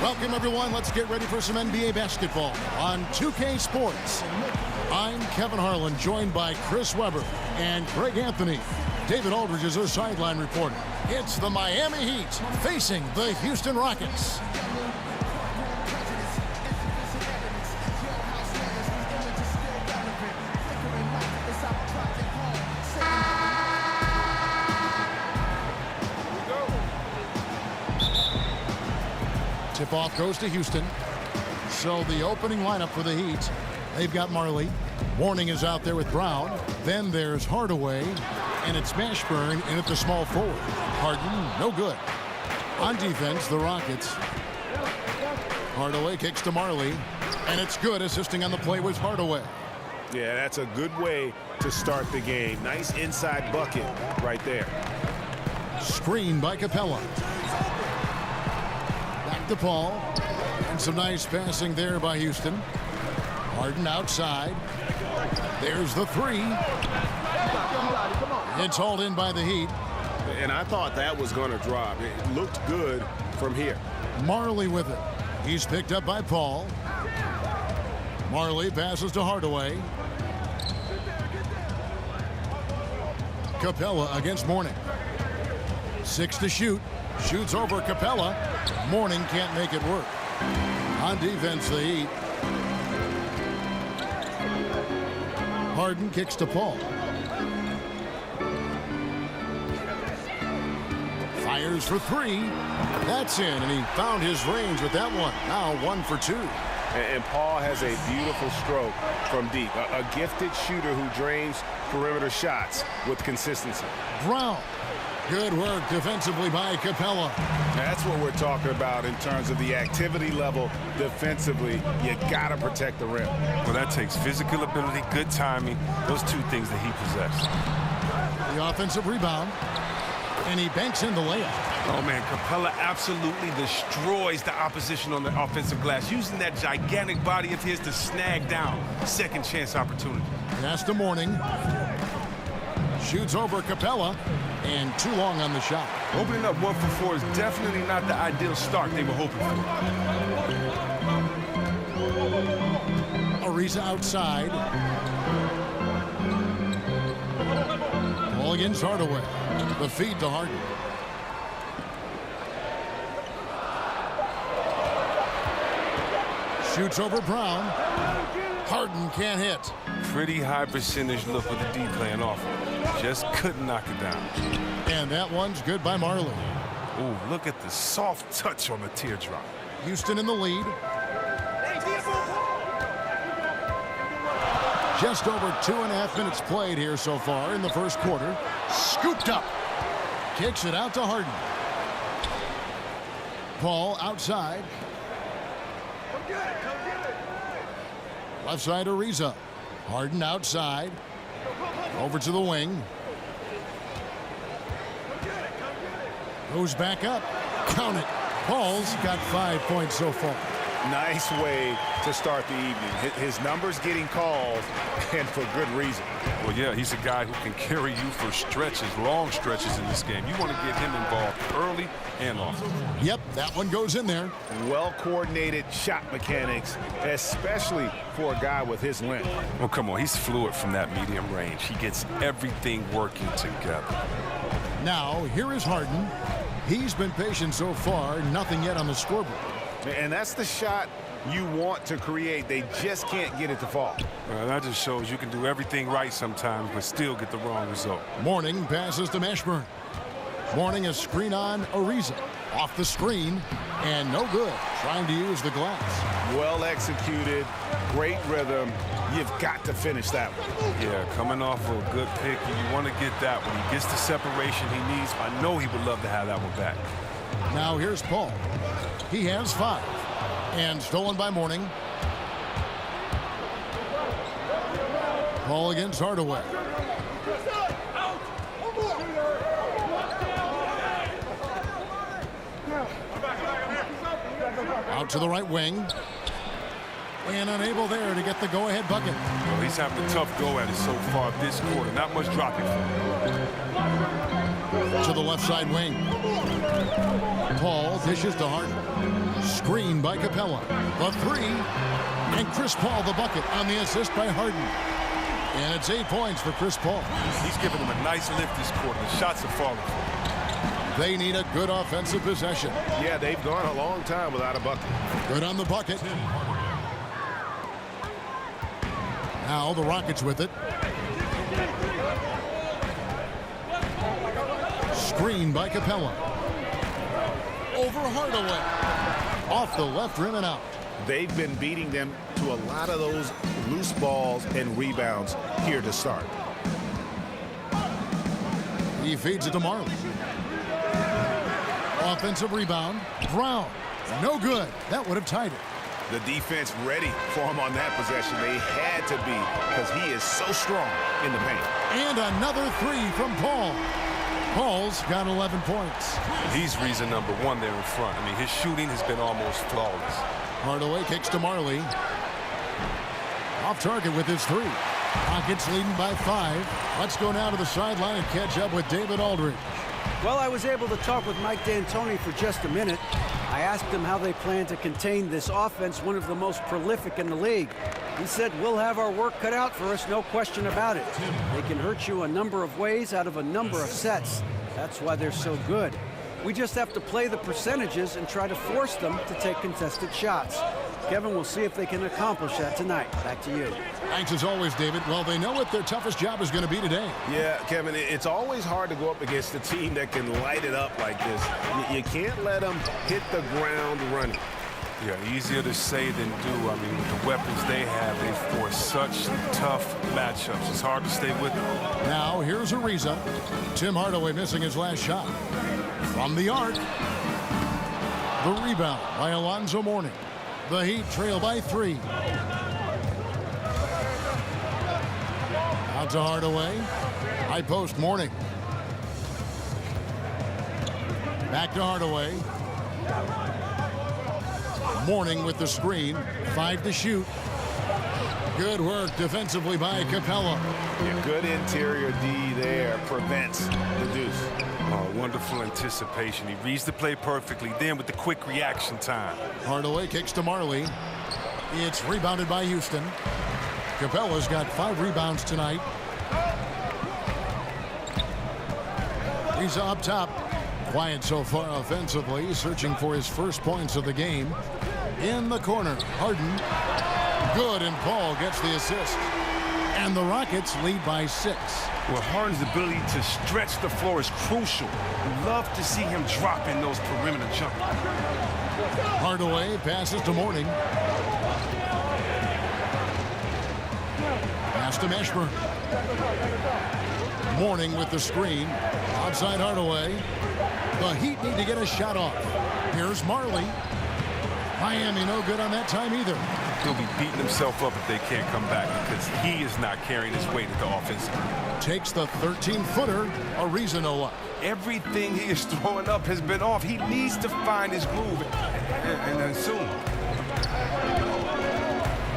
Welcome, everyone. Let's get ready for some NBA basketball on 2K Sports. I'm Kevin Harlan, joined by Chris Webber and Greg Anthony. David Aldridge is our sideline reporter. It's the Miami Heat facing the Houston Rockets. Tip-off goes to Houston. So the opening lineup for the Heat, they've got Marley. Mourning is out there with Brown. Then there's Hardaway. And it's Mashburn in at the small forward. Harden, no good. On defense, the Rockets. Hardaway kicks to Marley. And it's good. Assisting on the play was Hardaway. Yeah, that's a good way to start the game. Nice inside bucket right there. Screen by Capella. Back to Paul. And some nice passing there by Houston. Harden outside. There's the three. It's hauled in by the Heat. And I thought that was going to drop. It looked good from here. Marley with it. He's picked up by Paul. Marley passes to Hardaway. Capella against Mourning. 6 to shoot. Shoots over Capella. Mourning can't make it work. On defense, the Heat. Harden kicks to Paul. Fires for three. That's in, and he found his range with that one. Now 1 for 2. And Paul has a beautiful stroke from deep. A gifted shooter who drains perimeter shots with consistency. Brown. Good work defensively by Capella. That's what we're talking about in terms of the activity level defensively. You got to protect the rim. Well, that takes physical ability, good timing, those two things that he possesses. The offensive rebound. And he banks in the layup. Oh, man, Capella absolutely destroys the opposition on the offensive glass, using that gigantic body of his to snag down second chance opportunity. Pass to Mourning. Shoots over Capella. And too long on the shot. Opening up 1 for 4 is definitely not the ideal start they were hoping for. Ariza outside. Ball against Hardaway. The feed to Harden. Shoots over Brown. Harden can't hit. Pretty high percentage look with the D playing off. Just couldn't knock it down. And that one's good by Marley. Ooh, look at the soft touch on the teardrop. Houston in the lead. Just over 2.5 minutes played here so far in the first quarter. Scooped up. Kicks it out to Harden. Paul outside. Left side Ariza. Harden outside. Over to the wing. Goes back up. Count it. Paul's got 5 points so far. Nice way to start the evening. His numbers getting called, and for good reason. Well, yeah, he's a guy who can carry you for stretches, long stretches in this game. You want to get him involved early and often. Yep, that one goes in there. Well-coordinated shot mechanics, especially for a guy with his length. Well, come on, he's fluid from that medium range. He gets everything working together. Now, here is Harden. He's been patient so far, nothing yet on the scoreboard. And that's the shot you want to create. They just can't get it to fall. Well, that just shows you can do everything right sometimes, but still get the wrong result. Mourning passes to Mashburn. Mourning a screen on Ariza. Off the screen, and no good. Trying to use the glass. Well executed, great rhythm. You've got to finish that one. Yeah, coming off of a good pick, you want to get that when he gets the separation he needs. I know he would love to have that one back. Now here's Paul. He has 5. And stolen by Mourning. Paul against Hardaway. Out to the right wing. And unable there to get the go-ahead bucket. Well, he's having a tough go at it so far this quarter. Not much dropping for him. To the left side wing. Paul dishes to Harden. Screen by Capella. The three. And Chris Paul the bucket on the assist by Harden. And it's 8 points for Chris Paul. He's giving them a nice lift this quarter. The shots are falling for him. They need a good offensive possession. Yeah, they've gone a long time without a bucket. Good on the bucket. Now the Rockets with it. Screen by Capella. Over Hardaway. Off the left rim and out. They've been beating them to a lot of those loose balls and rebounds here to start. He feeds it to Marley. Offensive rebound. Brown. No good. That would have tied it. The defense ready for him on that possession. They had to be because he is so strong in the paint. And another three from Paul. Paul's got 11 points. He's reason number one there in front. I mean, his shooting has been almost flawless. Hardaway kicks to Marley. Off target with his three. Rockets leading by 5. Let's go now to the sideline and catch up with David Aldridge. Well, I was able to talk with Mike D'Antoni for just a minute. I asked him how they plan to contain this offense, one of the most prolific in the league. He said, we'll have our work cut out for us, no question about it. They can hurt you a number of ways out of a number of sets. That's why they're so good. We just have to play the percentages and try to force them to take contested shots. Kevin, we'll see if they can accomplish that tonight. Back to you. Thanks as always, David. Well, they know what their toughest job is going to be today. Yeah, Kevin, it's always hard to go up against a team that can light it up like this. You can't let them hit the ground running. Yeah, easier to say than do. I mean, with the weapons they have, they force such tough matchups. It's hard to stay with them. Now, here's Ariza. Tim Hardaway missing his last shot. From the arc. The rebound by Alonzo Mourning. The Heat trail by 3. Out to Hardaway. High post Mourning. Back to Hardaway. Mourning with the screen. 5 to shoot. Good work defensively by Capella. Yeah, good interior D there prevents the deuce. Oh, wonderful anticipation. He reads the play perfectly. Then with the quick reaction time. Hardaway kicks to Marley. It's rebounded by Houston. Capella's got 5 rebounds tonight. He's up top. Quiet so far offensively, searching for his first points of the game. In the corner, Harden. Good, and Paul gets the assist. And the Rockets lead by 6. Well, Harden's ability to stretch the floor is crucial. We love to see him dropping those perimeter jumpers. Hardaway passes to Mourning. Pass to Mashburn. Mourning with the screen. Outside Hardaway. The Heat need to get a shot off. Here's Marley. Miami no good on that time either. He'll be beating himself up if they can't come back because he is not carrying his weight at the offensive. Takes the 13-footer. Ariza no luck. Everything he is throwing up has been off. He needs to find his groove and soon.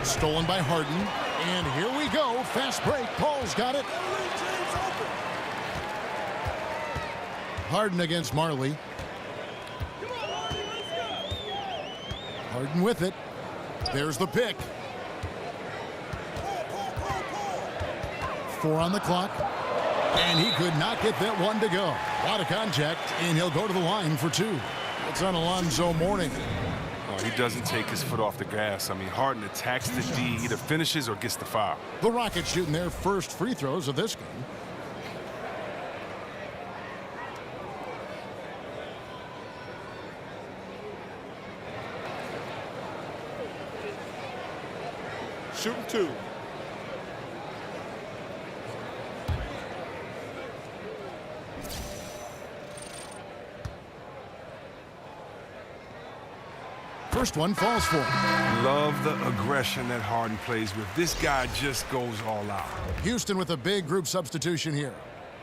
Stolen by Harden. And here we go. Fast break. Paul's got it. Harden against Marley. Harden with it. There's the pick. 4 on the clock. And he could not get that one to go. A lot of contact, and he'll go to the line for 2. It's on Alonzo Mourning. Oh, he doesn't take his foot off the gas. I mean, Harden attacks the D, either finishes or gets the foul. The Rockets shooting their first free throws of this game. Shooting 2. First one falls for him. Love the aggression that Harden plays with. This guy just goes all out. Houston with a big group substitution here.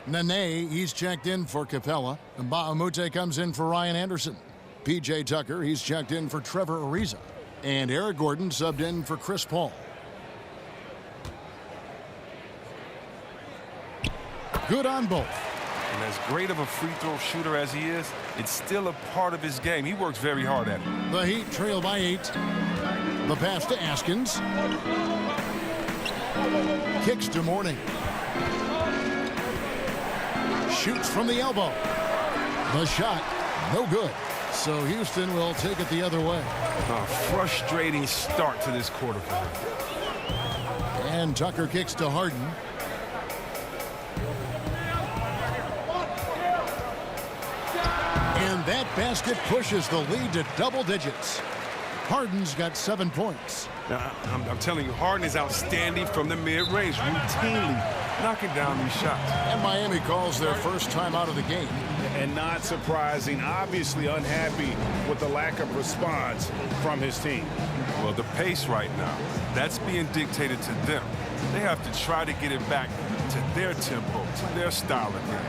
Nene, he's checked in for Capella. And Bahamute comes in for Ryan Anderson. P.J. Tucker, he's checked in for Trevor Ariza. And Eric Gordon subbed in for Chris Paul. Good on both. as great of a free throw shooter as he is, it's still a part of his game. He works very hard at it. The Heat trail by 8. The pass to Askins. Kicks to Mourning. Shoots from the elbow. The shot, no good. So Houston will take it the other way. A frustrating start to this quarter for him. And Tucker kicks to Harden. And that basket pushes the lead to double digits. Harden's got 7 points. Now, I'm telling you, Harden is outstanding from the mid-range, routinely knocking down these shots. And Miami calls their first time out of the game. And not surprising, obviously unhappy with the lack of response from his team. Well, the pace right now, that's being dictated to them. They have to try to get it back to their tempo, to their style of game.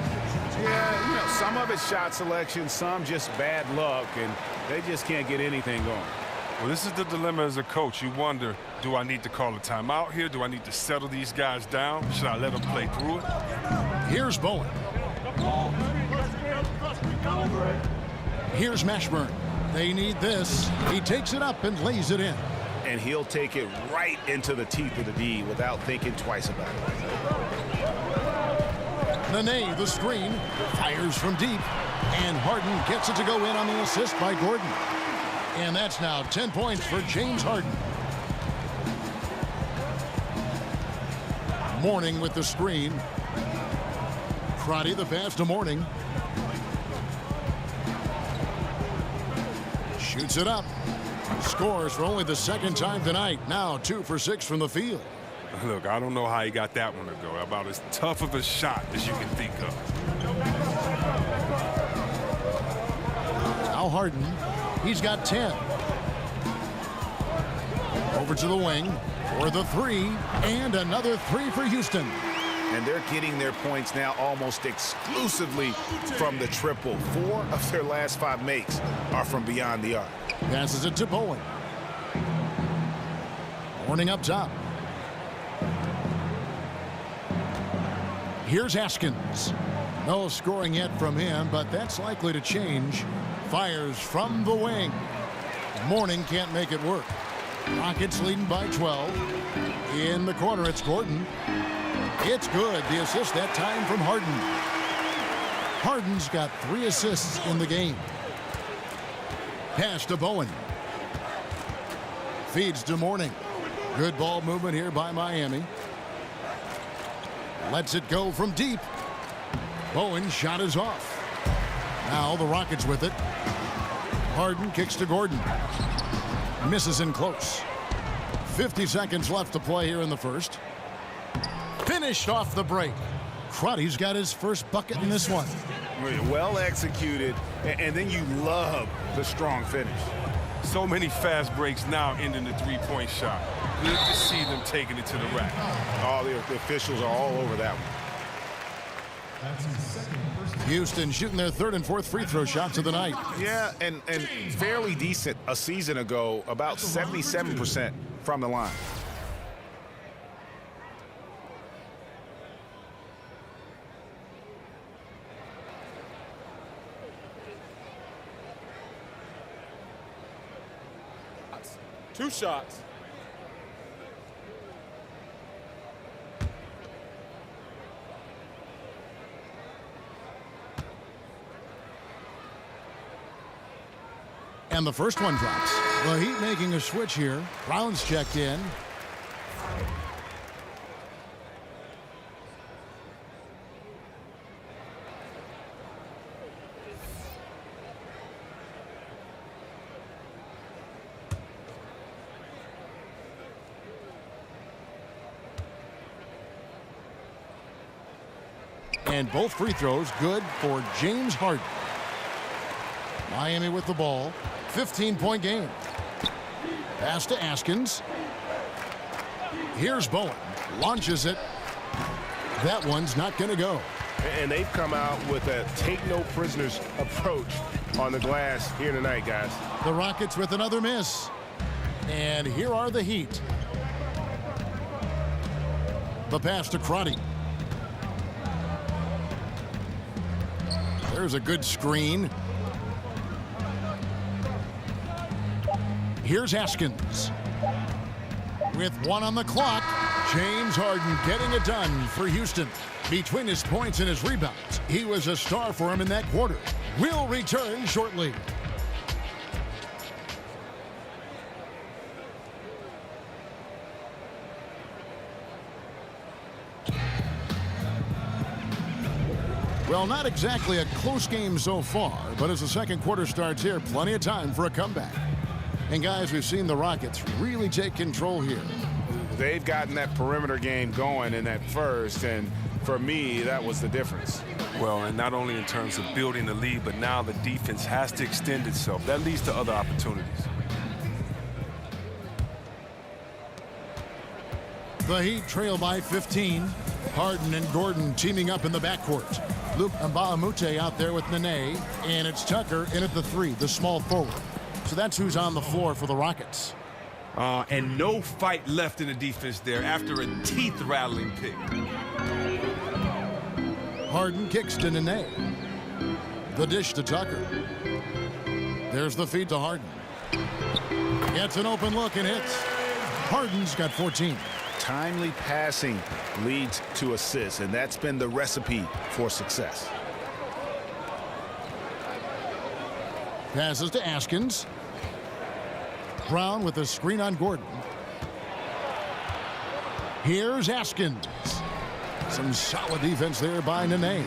Yeah, you know, some of it's shot selection, some just bad luck, and they just can't get anything going. Well, this is the dilemma as a coach. You wonder, do I need to call a timeout here? Do I need to settle these guys down? Should I let them play through it? Here's Bowen. Here's Mashburn. They need this. He takes it up and lays it in. And he'll take it right into the teeth of the D without thinking twice about it. Nene, the screen, fires from deep. And Harden gets it to go in on the assist by Gordon. And that's now 10 points for James Harden. Mourning with the screen. Crotty the pass to Mourning. Shoots it up. Scores for only the second time tonight. Now 2 for 6 from the field. Look, I don't know how he got that one to go. About as tough of a shot as you can think of. Now Harden. He's got 10. Over to the wing for the 3. And another 3 for Houston. And they're getting their points now almost exclusively from the triple. 4 of their last 5 makes are from beyond the arc. Passes it to Bowen. Mourning up top. Here's Askins. No scoring yet from him, but that's likely to change. Fires from the wing. Mourning can't make it work. Rockets leading by 12. In the corner, it's Gordon. It's good. The assist that time from Harden. Harden's got 3 assists in the game. Pass to Bowen. Feeds to Mourning. Good ball movement here by Miami. Lets it go from deep. Bowen's shot is off. Now the Rockets with it. Harden kicks to Gordon. Misses in close. 50 seconds left to play here in the first. Finished off the break. Crotty's got his first bucket in this one. Well executed, and then you love the strong finish. So many fast breaks now ending the three-point shot. Good to see them taking it to the rack. Oh, the officials are all over that one. Houston shooting their 3rd and 4th free throw shots of the night. Yeah, and fairly decent a season ago, about 77% from the line. Two shots. And the first one drops. The Heat making a switch here. Brown's checked in. And both free throws good for James Harden. Miami with the ball. 15-point game. Pass to Askins. Here's Bowen. Launches it. That one's not going to go. And they've come out with a take-no-prisoners approach on the glass here tonight, guys. The Rockets with another miss. And here are the Heat. The pass to Crotty. There's a good screen. Here's Haskins. With 1 on the clock, James Harden getting it done for Houston. Between his points and his rebounds, he was a star for him in that quarter. We'll return shortly. Well, not exactly a close game so far, but as the second quarter starts here, plenty of time for a comeback. And guys, we've seen the Rockets really take control here. They've gotten that perimeter game going in that first, and for me, that was the difference. Well, and not only in terms of building the lead, but now the defense has to extend itself. That leads to other opportunities. The Heat trail by 15. Harden and Gordon teaming up in the backcourt. Luke Mbamute out there with Nene, and it's Tucker in at the 3, the small forward. So that's who's on the floor for the Rockets. And no fight left in the defense there after a teeth-rattling pick. Harden kicks to Nene. The dish to Tucker. There's the feed to Harden. Gets an open look and hits. Harden's got 14. Timely passing leads to assists, and that's been the recipe for success. Passes to Askins. Brown with a screen on Gordon. Here's Askins. Some solid defense there by Nene.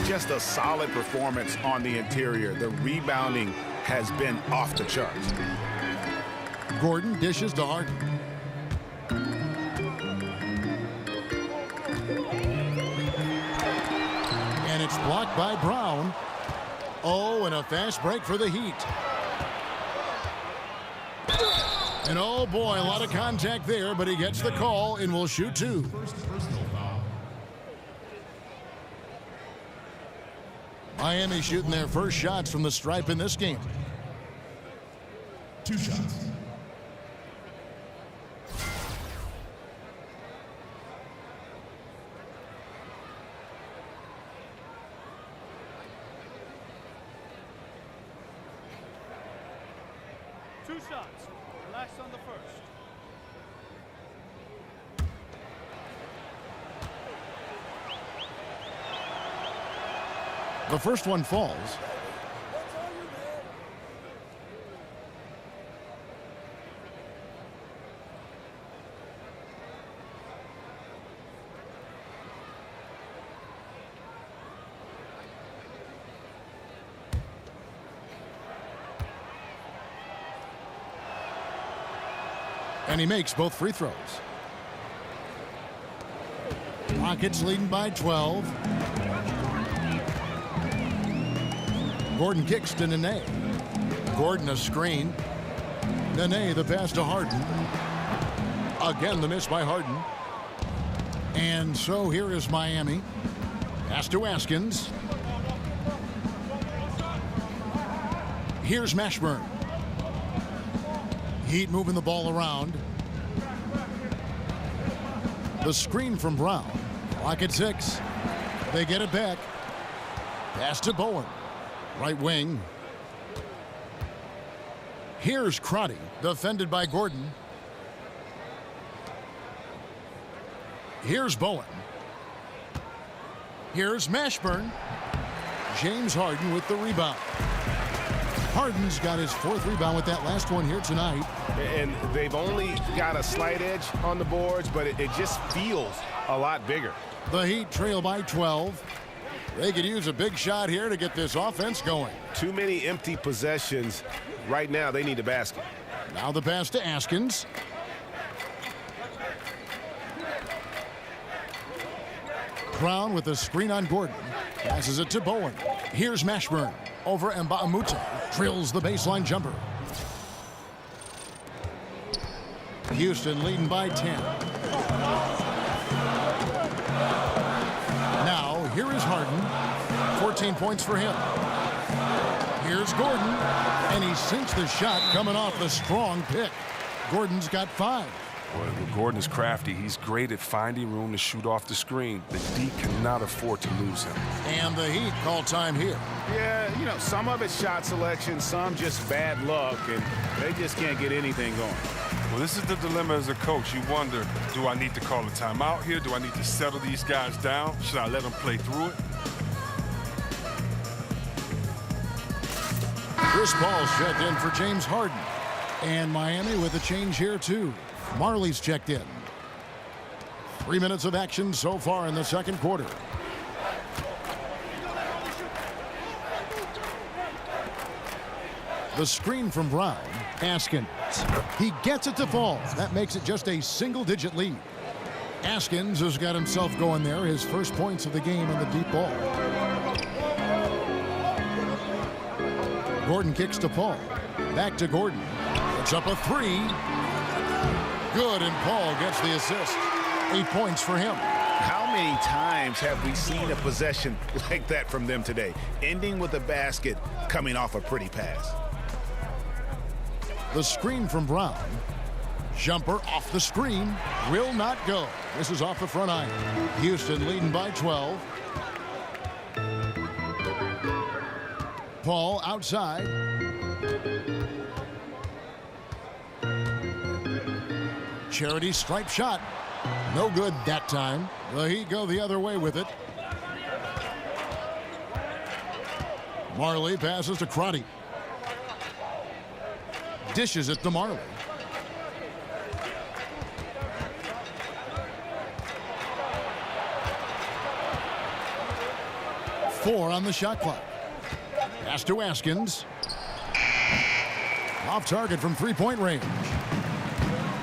Just a solid performance on the interior. The rebounding has been off the charts. Gordon dishes to Harden. And it's blocked by Brown. Oh, and a fast break for the Heat. And oh boy, a lot of contact there, but he gets the call and will shoot 2. Miami shooting their first shots from the stripe in this game. 2 shots. Relax on the first. The first one falls. And he makes both free throws. Rockets leading by 12. Gordon kicks to Nene. Gordon a screen. Nene the pass to Harden. Again the miss by Harden. And so here is Miami. Pass to Askins. Here's Mashburn. Heat moving the ball around. The screen from Brown. Rocket 6. They get it back. Pass to Bowen. Right wing. Here's Crotty. Defended by Gordon. Here's Bowen. Here's Mashburn. James Harden with the rebound. Harden's got his 4th rebound with that last one here tonight. And they've only got a slight edge on the boards, but it just feels a lot bigger. The Heat trail by 12. They could use a big shot here to get this offense going. Too many empty possessions. Right now, they need a basket. Now the pass to Askins. Brown with a screen on Gordon. Passes it to Bowen. Here's Mashburn. Over Mbamute. Drills the baseline jumper. Houston leading by 10. Now, here is Harden. 14 points for him. Here's Gordon. And he sinks the shot coming off the strong pick. Gordon's got 5. Well, Gordon is crafty. He's great at finding room to shoot off the screen. The D cannot afford to lose him. And the Heat call time here. Yeah, you know, some of it's shot selection, some just bad luck, and they just can't get anything going. Well, this is the dilemma as a coach. You wonder, do I need to call a timeout here? Do I need to settle these guys down? Should I let them play through it? Chris Paul's checked in for James Harden. And Miami with a change here, too. Marley's checked in. 3 minutes of action so far in the second quarter. The screen from Brown. Askins. He gets it to fall. That makes it just a single-digit lead. Askins has got himself going there. His first points of the game on the deep ball. Gordon kicks to Paul. Back to Gordon. Puts up a three. Good, and Paul gets the assist. 8 points for him. How many times have we seen a possession like that from them today? Ending with a basket, coming off a pretty pass. The screen from Brown. Jumper off the screen. Will not go. This is off the front iron. Houston leading by 12. Paul outside. Charity stripe shot. No good that time. The Heat go the other way with it. Marley passes to Crotty. Dishes it to Marley. Four on the shot clock. Pass to Askins. Off target from three-point range.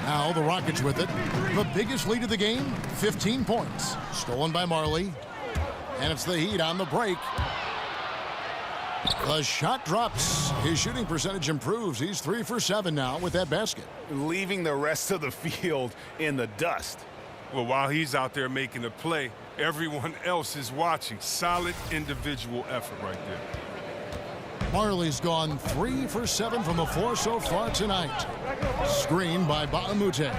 Now the Rockets with it. The biggest lead of the game, 15 points. Stolen by Marley. And it's the Heat on the break. The shot drops. His shooting percentage improves. He's 3 for 7 now with that basket. Leaving the rest of the field in the dust. Well, while he's out there making a play, everyone else is watching. Solid individual effort right there. Marley's gone 3 for 7 from the floor so far tonight. Screen by Ba'amute.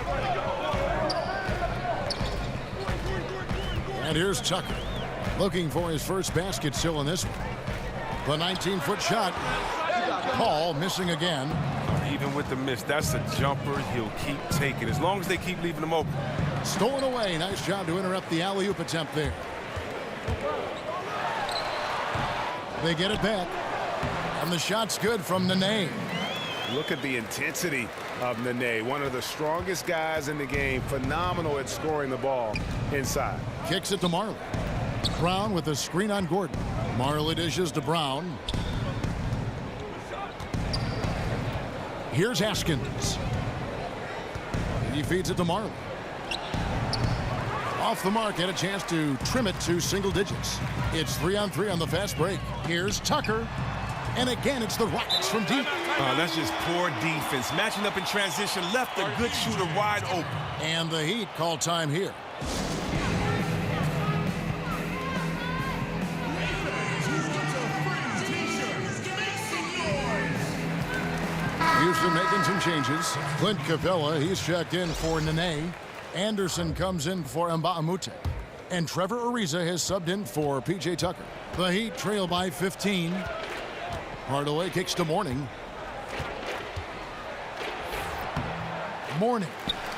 And here's Tucker. Looking for his first basket still in this one. The 19-foot shot. Paul missing again. Even with the miss, that's a jumper he'll keep taking as long as they keep leaving him open. Stolen away. Nice job to interrupt the alley-oop attempt there. They get it back. And the shot's good from Nene. Look at the intensity of Nene, one of the strongest guys in the game. Phenomenal at scoring the ball inside. Kicks it to Marley. Brown with a screen on Gordon. Marley dishes to Brown. Here's Askins. He feeds it to Marley. Off the mark, had a chance to trim it to single digits. It's 3-on-3 on the fast break. Here's Tucker. And again, it's the Rockets from deep. That's just poor defense. Matching up in transition, left a good shooter wide open. And the Heat call time here. Houston making some changes. Clint Capella, he's checked in for Nene. Anderson comes in for Mba'amute. And Trevor Ariza has subbed in for P.J. Tucker. The Heat trail by 15. Hardaway kicks to Mourning. Mourning.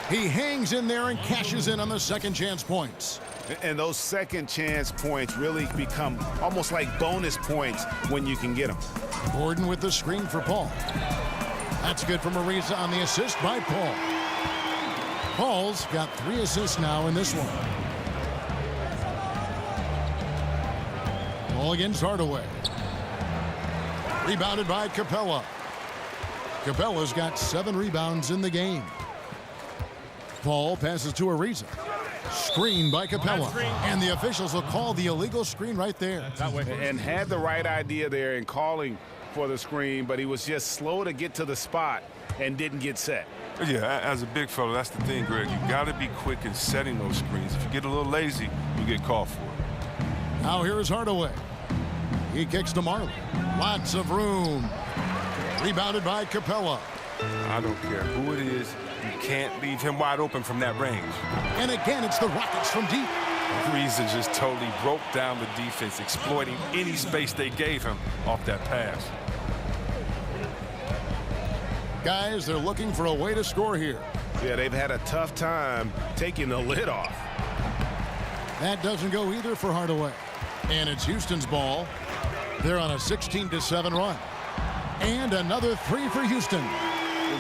He hangs in there and cashes in on the second chance points. And those second chance points really become almost like bonus points when you can get them. Gordon with the screen for Paul. That's good from Ariza on the assist by Paul. Paul's got 3 assists now in this one. Paul against Hardaway. Rebounded by Capella. Capella's got 7 rebounds in the game. Paul passes to Ariza. Screen by Capella. And the officials will call the illegal screen right there. And had the right idea there in calling for the screen, but he was just slow to get to the spot and didn't get set. Yeah, as a big fella, that's the thing, Greg. You got to be quick in setting those screens. If you get a little lazy, you get called for it. Now here's Hardaway. He kicks to Marley. Lots of room. Rebounded by Capella. I don't care who it is. You can't leave him wide open from that range. And again, it's the Rockets from deep. Ariza just totally broke down the defense, exploiting any space they gave him off that pass. Guys, they're looking for a way to score here. Yeah, they've had a tough time taking the lid off. That doesn't go either for Hardaway. And it's Houston's ball. They're on a 16-7 run. And another three for Houston.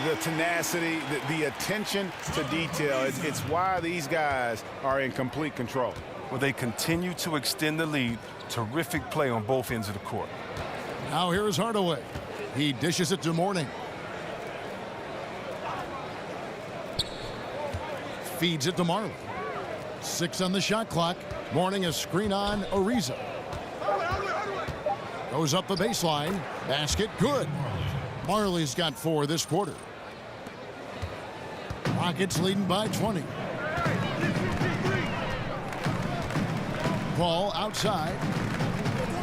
The tenacity, the attention to detail, it's why these guys are in complete control. Well, they continue to extend the lead. Terrific play on both ends of the court. Now here's Hardaway. He dishes it to Mourning. Feeds it to Marley. 6 on the shot clock. Mourning a screen on Ariza. Goes up the baseline. Basket good. Marley's got 4 this quarter. Rockets leading by 20. Paul outside.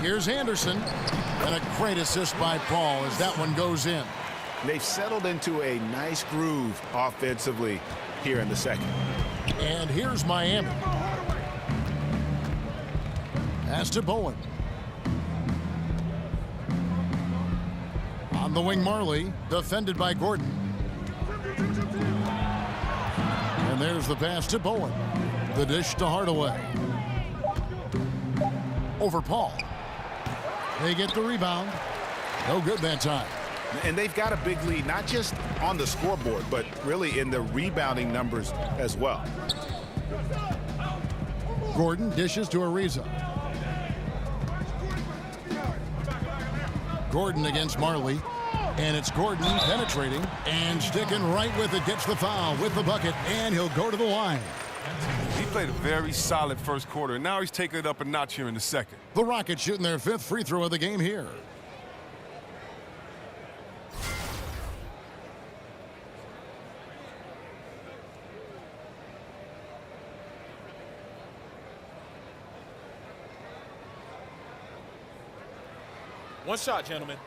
Here's Anderson. And a great assist by Paul as that one goes in. They've settled into a nice groove offensively here in the second. And here's Miami. Pass to Bowen. On the wing, Marley, defended by Gordon. And there's the pass to Bowen. The dish to Hardaway. Over Paul. They get the rebound. No good that time. And they've got a big lead, not just on the scoreboard, but really in the rebounding numbers as well. Gordon dishes to Ariza. Gordon against Marley. And it's Gordon penetrating and sticking right with it. Gets the foul with the bucket, and he'll go to the line. He played a very solid first quarter, and now he's taking it up a notch here in the second. The Rockets shooting their 5th free throw of the game here. One shot, gentlemen.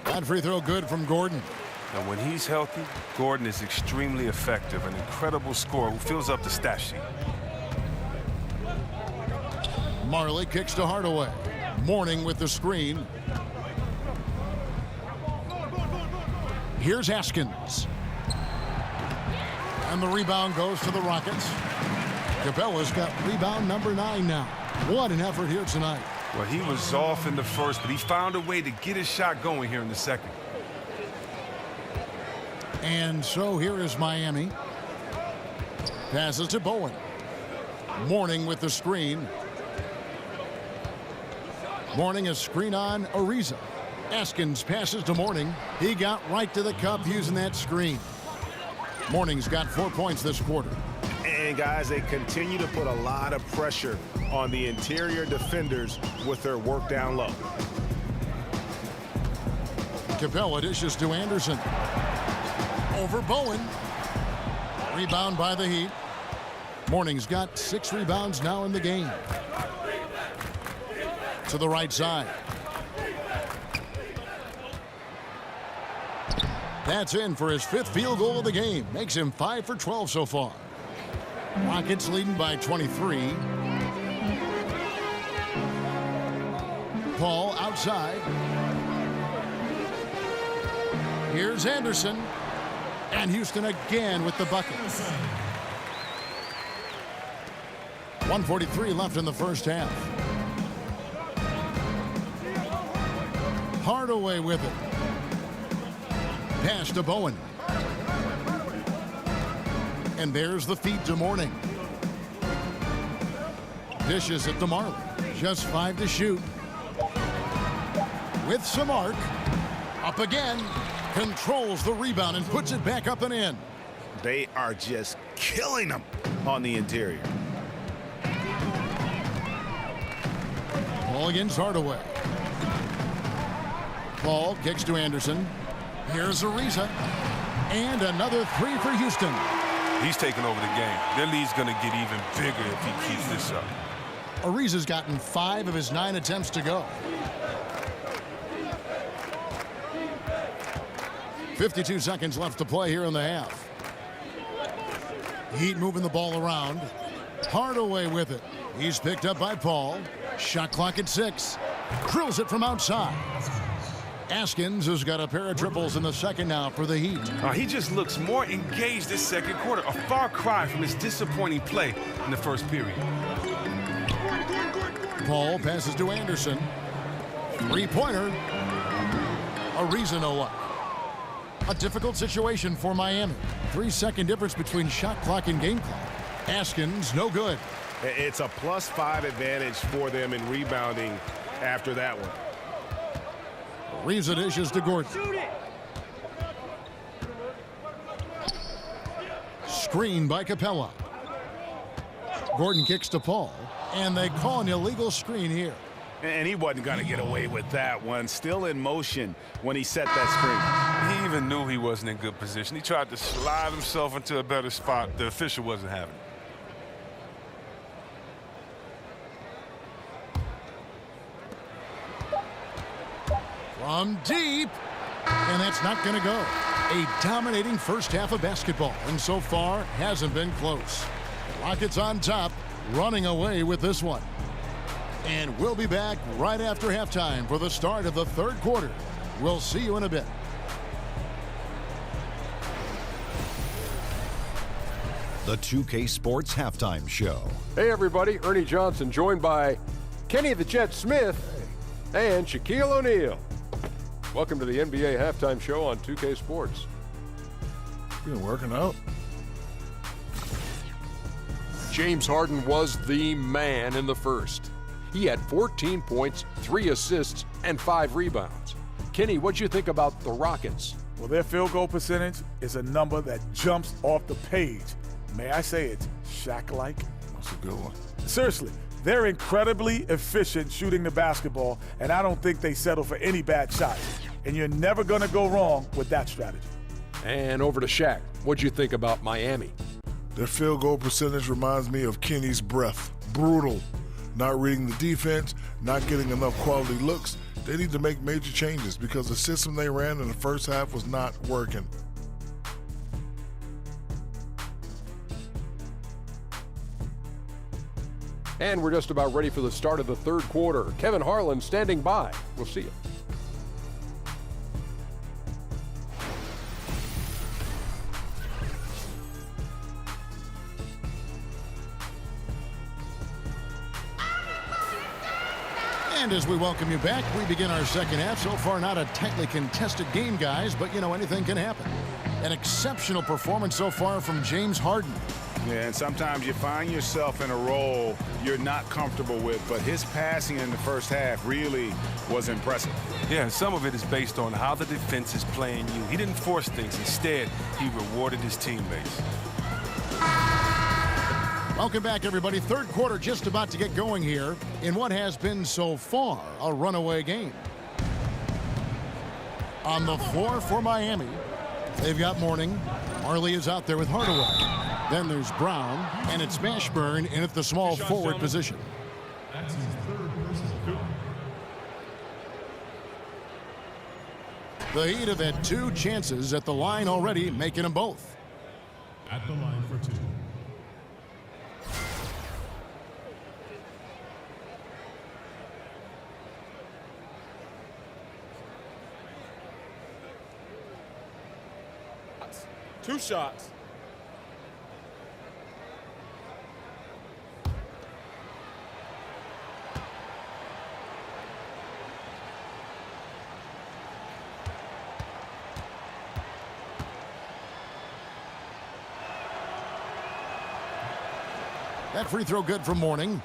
That free throw good from Gordon. Now, when he's healthy, Gordon is extremely effective, an incredible scorer who fills up the stat sheet. Marley kicks to Hardaway. Mourning with the screen. Here's Haskins. And the rebound goes to the Rockets. Capella's got rebound number 9 now. What an effort here tonight. Well, he was off in the first, but he found a way to get his shot going here in the second. And so here is Miami. Passes to Bowen. Mourning with the screen. Mourning a screen on Ariza. Haskins passes to Mourning. He got right to the cup using that screen. Mourning's got 4 points this quarter. And guys, they continue to put a lot of pressure on the interior defenders with their work down low. Capella dishes to Anderson. Over Bowen. Rebound by the Heat. Mourning's got 6 rebounds now in the game. To the right side. That's in for his 5th field goal of the game. Makes him 5 for 12 so far. Rockets leading by 23. Paul outside. Here's Anderson. And Houston again with the bucket. 1:43 left in the first half. Hardaway with it. Pass to Bowen. And there's the feed to Mourning. Dishes it to Marley. Just 5 to shoot. With some arc. Up again. Controls the rebound and puts it back up and in. They are just killing them on the interior. Ball against Hardaway. Paul kicks to Anderson. Here's Ariza. And another 3 for Houston. He's taking over the game. Their lead's going to get even bigger if he keeps this up. Ariza's gotten 5 of his 9 attempts to go. 52 seconds left to play here in the half. Heat moving the ball around. Hardaway with it. He's picked up by Paul. Shot clock at 6. Drills it from outside. Askins has got a pair of triples in the second now for the Heat. He just looks more engaged this second quarter. A far cry from his disappointing play in the first period. Paul passes to Anderson. Three-pointer. Ariza no luck. A difficult situation for Miami. 3-second difference between shot clock and game clock. Askins no good. It's a +5 advantage for them in rebounding after that one. Ariza dishes to Gordon. Screen by Capella. Gordon kicks to Paul, and they call an illegal screen here. And he wasn't going to get away with that one. Still in motion when he set that screen. He even knew he wasn't in good position. He tried to slide himself into a better spot. The official wasn't having it. From deep, and that's not going to go. A dominating first half of basketball, and so far hasn't been close. Rockets on top, running away with this one. And we'll be back right after halftime for the start of the third quarter. We'll see you in a bit. The 2K Sports Halftime Show. Hey everybody, Ernie Johnson joined by Kenny the Jet Smith and Shaquille O'Neal. Welcome to the NBA Halftime Show on 2K Sports. Been working out. James Harden was the man in the first. He had 14 points, 3 assists, and 5 rebounds. Kenny, what'd you think about the Rockets? Well, their field goal percentage is a number that jumps off the page. May I say it's Shaq-like? That's a good one. Seriously, they're incredibly efficient shooting the basketball, and I don't think they settle for any bad shots. And you're never going to go wrong with that strategy. And over to Shaq. What'd you think about Miami? Their field goal percentage reminds me of Kenny's breath. Brutal. Not reading the defense, not getting enough quality looks. They need to make major changes because the system they ran in the first half was not working. And we're just about ready for the start of the third quarter. Kevin Harlan standing by. We'll see you. And as we welcome you back, we begin our second half. So far, not a tightly contested game, guys, but, you know, anything can happen. An exceptional performance so far from James Harden. Yeah, and sometimes you find yourself in a role you're not comfortable with, but his passing in the first half really was impressive. Yeah, and some of it is based on how the defense is playing you. He didn't force things. Instead, he rewarded his teammates. Welcome back, everybody. Third quarter just about to get going here in what has been so far a runaway game. On the floor for Miami, they've got Mourning. Marley is out there with Hardaway. Then there's Brown, and it's Mashburn in at the small forward position. The Heat have had 2 chances at the line already, making them both. At the line for 2. Two shots. That free throw good from Mourning.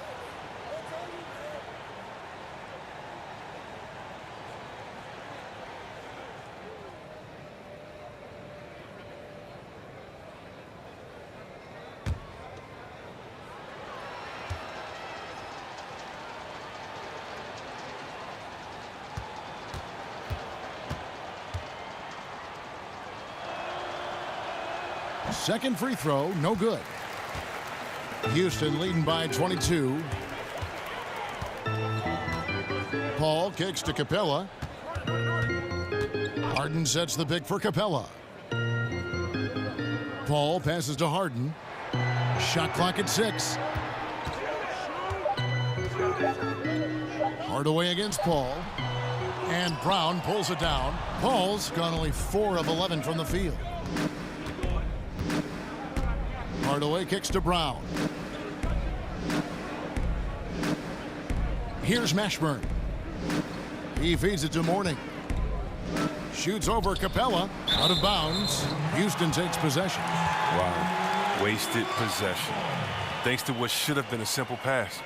second free throw, no good. Houston leading by 22. Paul kicks to Capella. Harden sets the pick for Capella. Paul passes to Harden. Shot clock at 6. Hardaway against Paul. And Brown pulls it down. Paul's gone only 4 of 11 from the field. Hardaway kicks to Brown. Here's Mashburn. He feeds it to Mourning. Shoots over Capella. Out of bounds. Houston takes possession. Wow. Wasted possession. Thanks to what should have been a simple pass.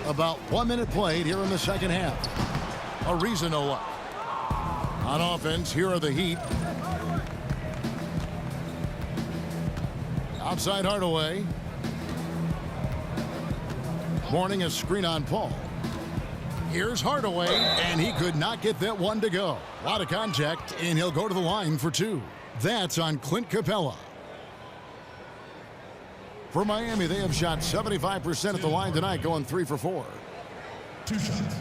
About 1 minute played here in the second half. Ariza no up. On offense, here are the Heat. Outside Hardaway. Mourning a screen on Paul. Here's Hardaway, and he could not get that one to go. A lot of contact, and he'll go to the line for 2. That's on Clint Capella. For Miami, they have shot 75% at the line tonight, going 3 for 4. 2 shots.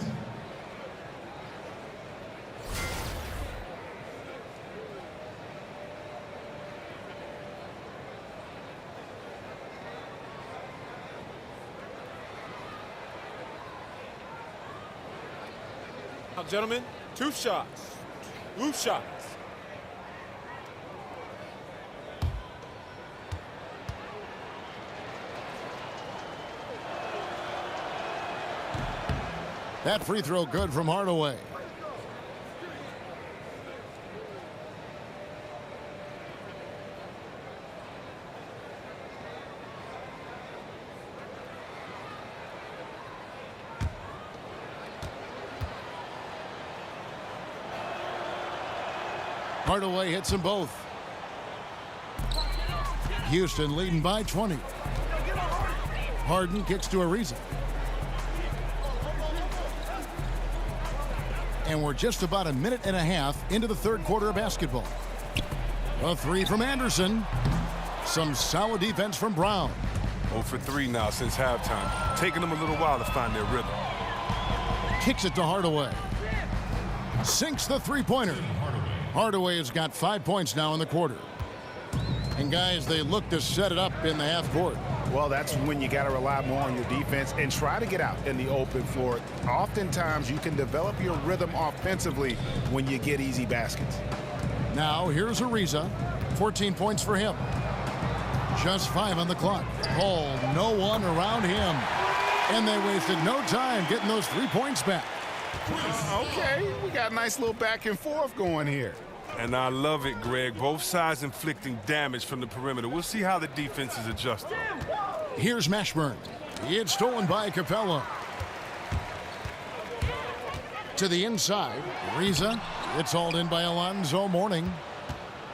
Now, gentlemen, 2 shots. 2 shots. That free throw good from Hardaway. Hardaway hits them both. Houston leading by 20. Harden kicks to Ariza. And we're just about a minute and a half into the third quarter of basketball. A 3 from Anderson. Some solid defense from Brown. 0 for 3 now since halftime. Taking them a little while to find their rhythm. Kicks it to Hardaway. Sinks the three-pointer. Hardaway has got 5 points now in the quarter. And guys, they look to set it up in the half court. Well, that's when you got to rely more on your defense and try to get out in the open floor. Oftentimes, you can develop your rhythm offensively when you get easy baskets. Now, here's Ariza. 14 points for him. Just 5 on the clock. Paul, no one around him. And they wasted no time getting those 3 points back. Okay, we got a nice little back and forth going here. And I love it, Greg. Both sides inflicting damage from the perimeter. We'll see how the defense is adjusting. Here's Mashburn. It's stolen by Capella. To the inside, Ariza. It's hauled in by Alonzo Mourning.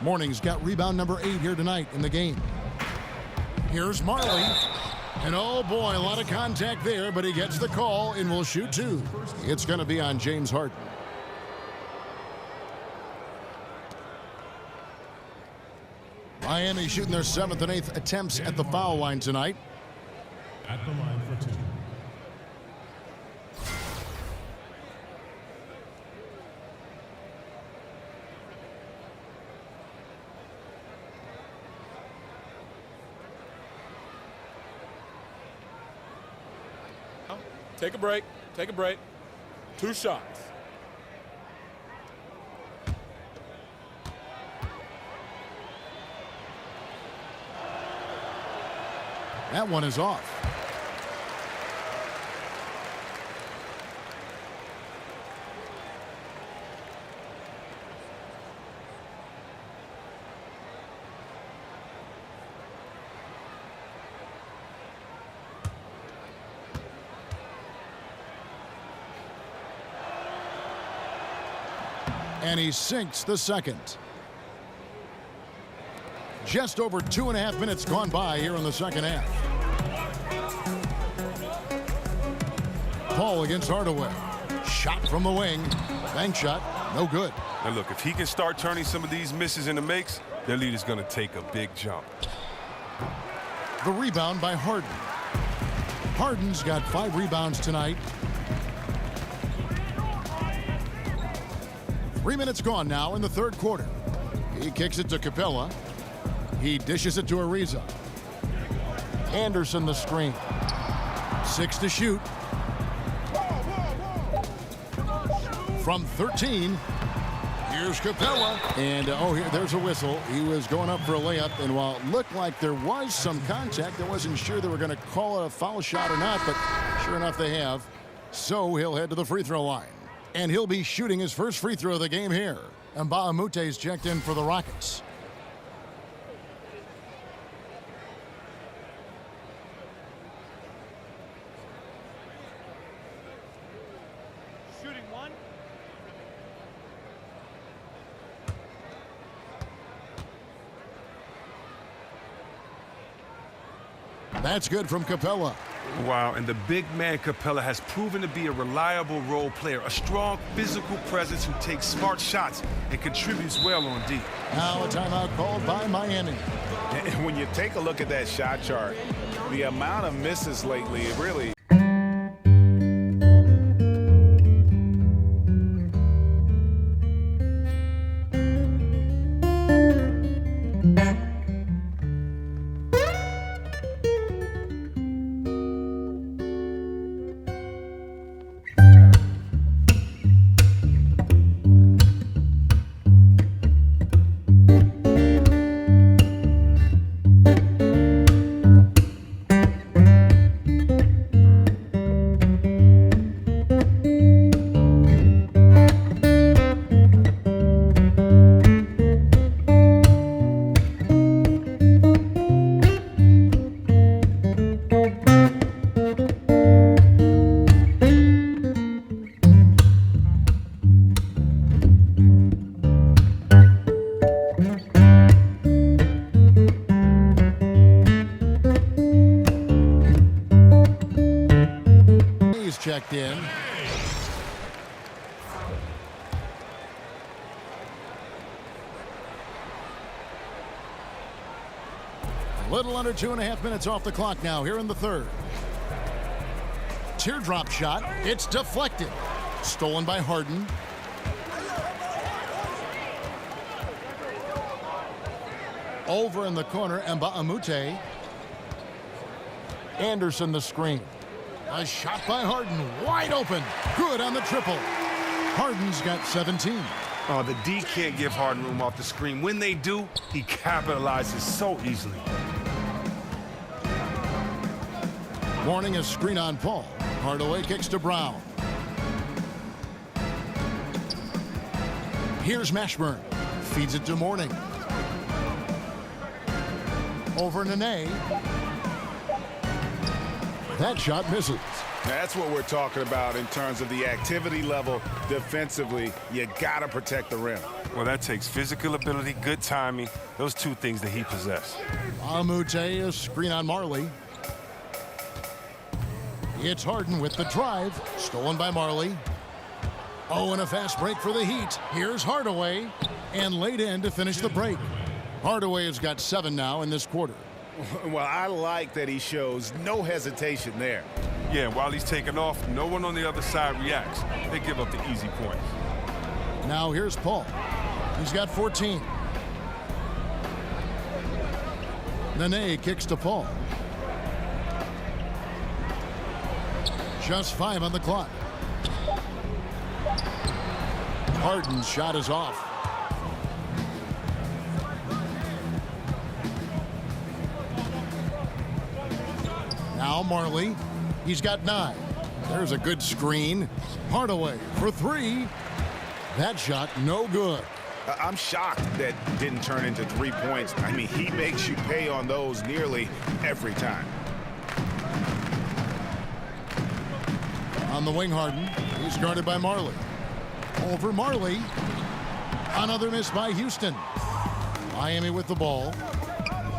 Mourning's got rebound number 8 here tonight in the game. Here's Marley. And oh boy, a lot of contact there, but he gets the call and will shoot 2. It's going to be on James Harden. Miami shooting their 7th and 8th attempts at the foul line tonight. At the line for 2. Take a break. Take a break. 2 shots. That one is off. And he sinks the second. Just over 2.5 minutes gone by here in the second half. Paul against Hardaway. Shot from the wing. Bank shot. No good. And look, if he can start turning some of these misses into makes, their lead is going to take a big jump. The rebound by Harden. Harden's got 5 rebounds tonight. 3 minutes gone now in the third quarter. He kicks it to Capella. He dishes it to Ariza. Anderson the screen. 6 to shoot. From 13. Here's Capella. And there's a whistle. He was going up for a layup, and while it looked like there was some contact, I wasn't sure they were going to call it a foul shot or not, but sure enough they have. So he'll head to the free throw line. And he'll be shooting his first free throw of the game here. And Mbah a Moute's checked in for the Rockets. Shooting 1. That's good from Capella. Wow, and the big man Capella has proven to be a reliable role player, a strong physical presence who takes smart shots and contributes well on D. Now a timeout called by Miami. And when you take a look at that shot chart, the amount of misses lately, it really... Checked in. A little under 2.5 minutes off the clock now here in the third. Teardrop shot. It's deflected. Stolen by Harden. Over in the corner, Mbah a Moute. Anderson the screen. A shot by Harden, wide open. Good on the triple. Harden's got 17. Oh, the D can't give Harden room off the screen. When they do, he capitalizes so easily. Warning, a screen on Paul. Hardaway kicks to Brown. Here's Mashburn. Feeds it to Mourning. Over Nene. That shot misses. That's what we're talking about in terms of the activity level defensively. You got to protect the rim. Well, that takes physical ability, good timing, those two things that he possesses. Mbah a Moute, a screen on Marley. It's Harden with the drive. Stolen by Marley. Oh, and a fast break for the Heat. Here's Hardaway. And laid in to finish the break. Hardaway has got 7 now in this quarter. Well, I like that he shows no hesitation there. Yeah, while he's taking off, no one on the other side reacts. They give up the easy points. Now here's Paul. He's got 14. Nene kicks to Paul. Just 5 on the clock. Harden's shot is off. Now Marley. He's got 9. There's a good screen. Hardaway for 3. That shot no good. I'm shocked that didn't turn into 3 points. I mean, he makes you pay on those nearly every time. On the wing, Harden. He's guarded by Marley. Over Marley. Another miss by Houston. Miami with the ball.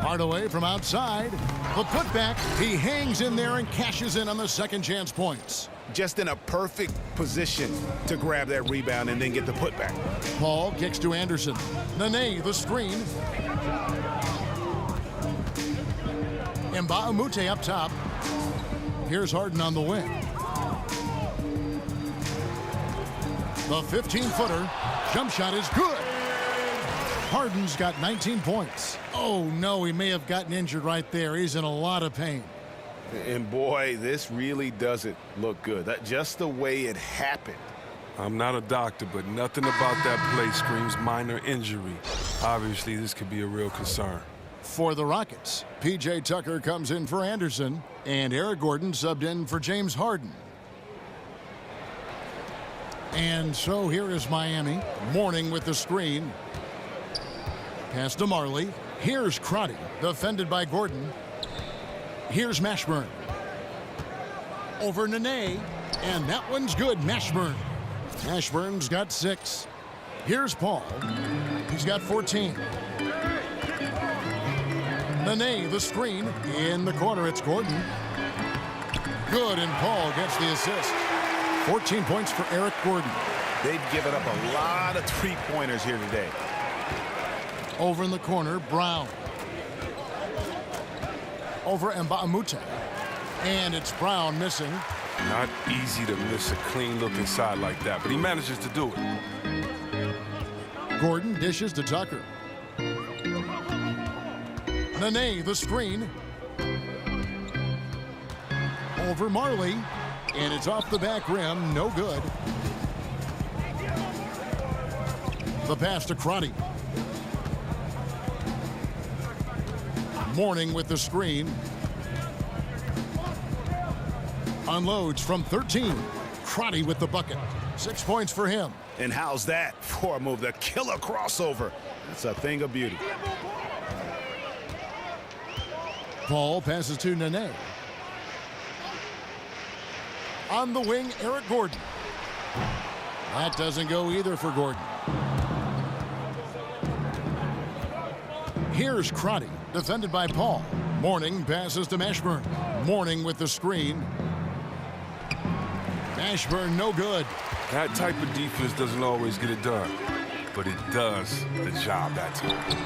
Hardaway from outside. The putback, he hangs in there and cashes in on the second chance points. Just in a perfect position to grab that rebound and then get the putback. Paul kicks to Anderson. Nene, the screen. Mbamute up top. Here's Harden on the wing. The 15-footer. Jump shot is good. Harden's got 19 points. Oh, no, he may have gotten injured right there. He's in a lot of pain. And, boy, this really doesn't look good. Just the way it happened. I'm not a doctor, but nothing about that play screams minor injury. Obviously, this could be a real concern. For the Rockets, P.J. Tucker comes in for Anderson, and Eric Gordon subbed in for James Harden. And so here is Miami. Mourning with the screen. Pass to Marley. Here's Crotty, defended by Gordon. Here's Mashburn. Over Nene, and that one's good, Mashburn. Mashburn's got 6. Here's Paul. He's got 14. Nene, the screen. In the corner, it's Gordon. Good, and Paul gets the assist. 14 points for Eric Gordon. They've given up a lot of three-pointers here today. Over in the corner, Brown. Over Mbamute. And it's Brown missing. Not easy to miss a clean look inside like that, but he manages to do it. Gordon dishes to Tucker. Nene, the screen. Over Marley. And it's off the back rim. No good. The pass to Crotty. Mourning with the screen. Unloads from 13. Crotty with the bucket. 6 points for him. And how's that for a move? The killer crossover. That's a thing of beauty. Paul passes to Nene. On the wing, Eric Gordon. That doesn't go either for Gordon. Here's Crotty, defended by Paul. Mourning passes to Mashburn. Mourning with the screen. Mashburn no good. That type of defense doesn't always get it done, but it does the job that time.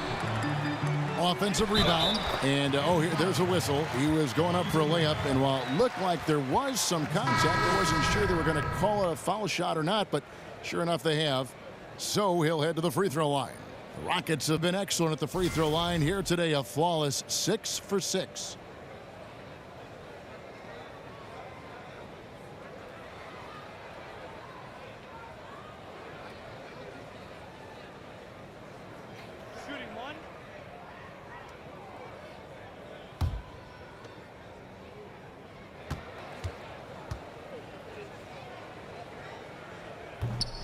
Offensive rebound, and there's a whistle. He was going up for a layup, and while it looked like there was some contact, I wasn't sure they were going to call a foul shot or not, but sure enough they have. So he'll head to the free throw line. The Rockets have been excellent at the free throw line here today, a flawless 6 for 6. Shooting 1.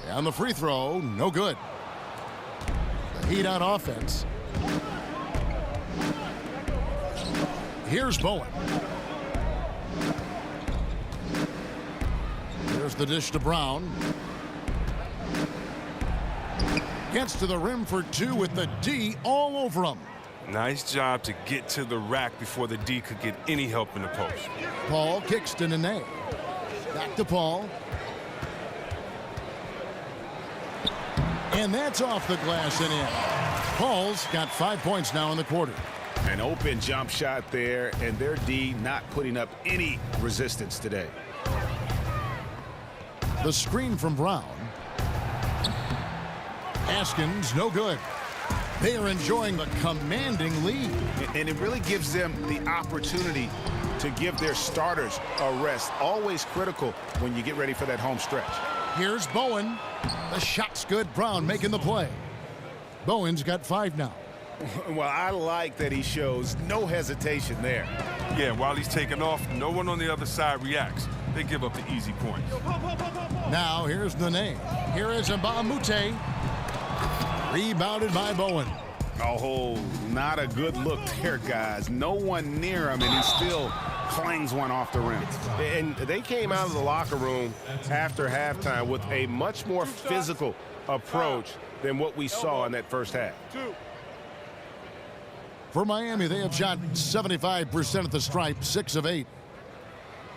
And the free throw, no good. The Heat on offense. Here's Bowen. Here's the dish to Brown. Gets to the rim for 2 with the D all over him. Nice job to get to the rack before the D could get any help in the post. Paul kicks to Nene. Back to Paul. And that's off the glass and in. Paul's got 5 points now in the quarter. An open jump shot there, and their D not putting up any resistance today. The screen from Brown. Askins, no good. They are enjoying the commanding lead. And it really gives them the opportunity to give their starters a rest. Always critical when you get ready for that home stretch. Here's Bowen. The shot's good. Brown making the play. Bowen's got 5 now. Well, I like that he shows no hesitation there. Yeah, while he's taking off, no one on the other side reacts. They give up the easy points. Now here's Nene. Here is Mbamute. Rebounded by Bowen. Oh, not a good look there, guys. No one near him, and he still clangs one off the rim. And they came out of the locker room after halftime with a much more physical approach than what we saw in that first half. For Miami, they have shot 75% at the stripe, 6 of 8.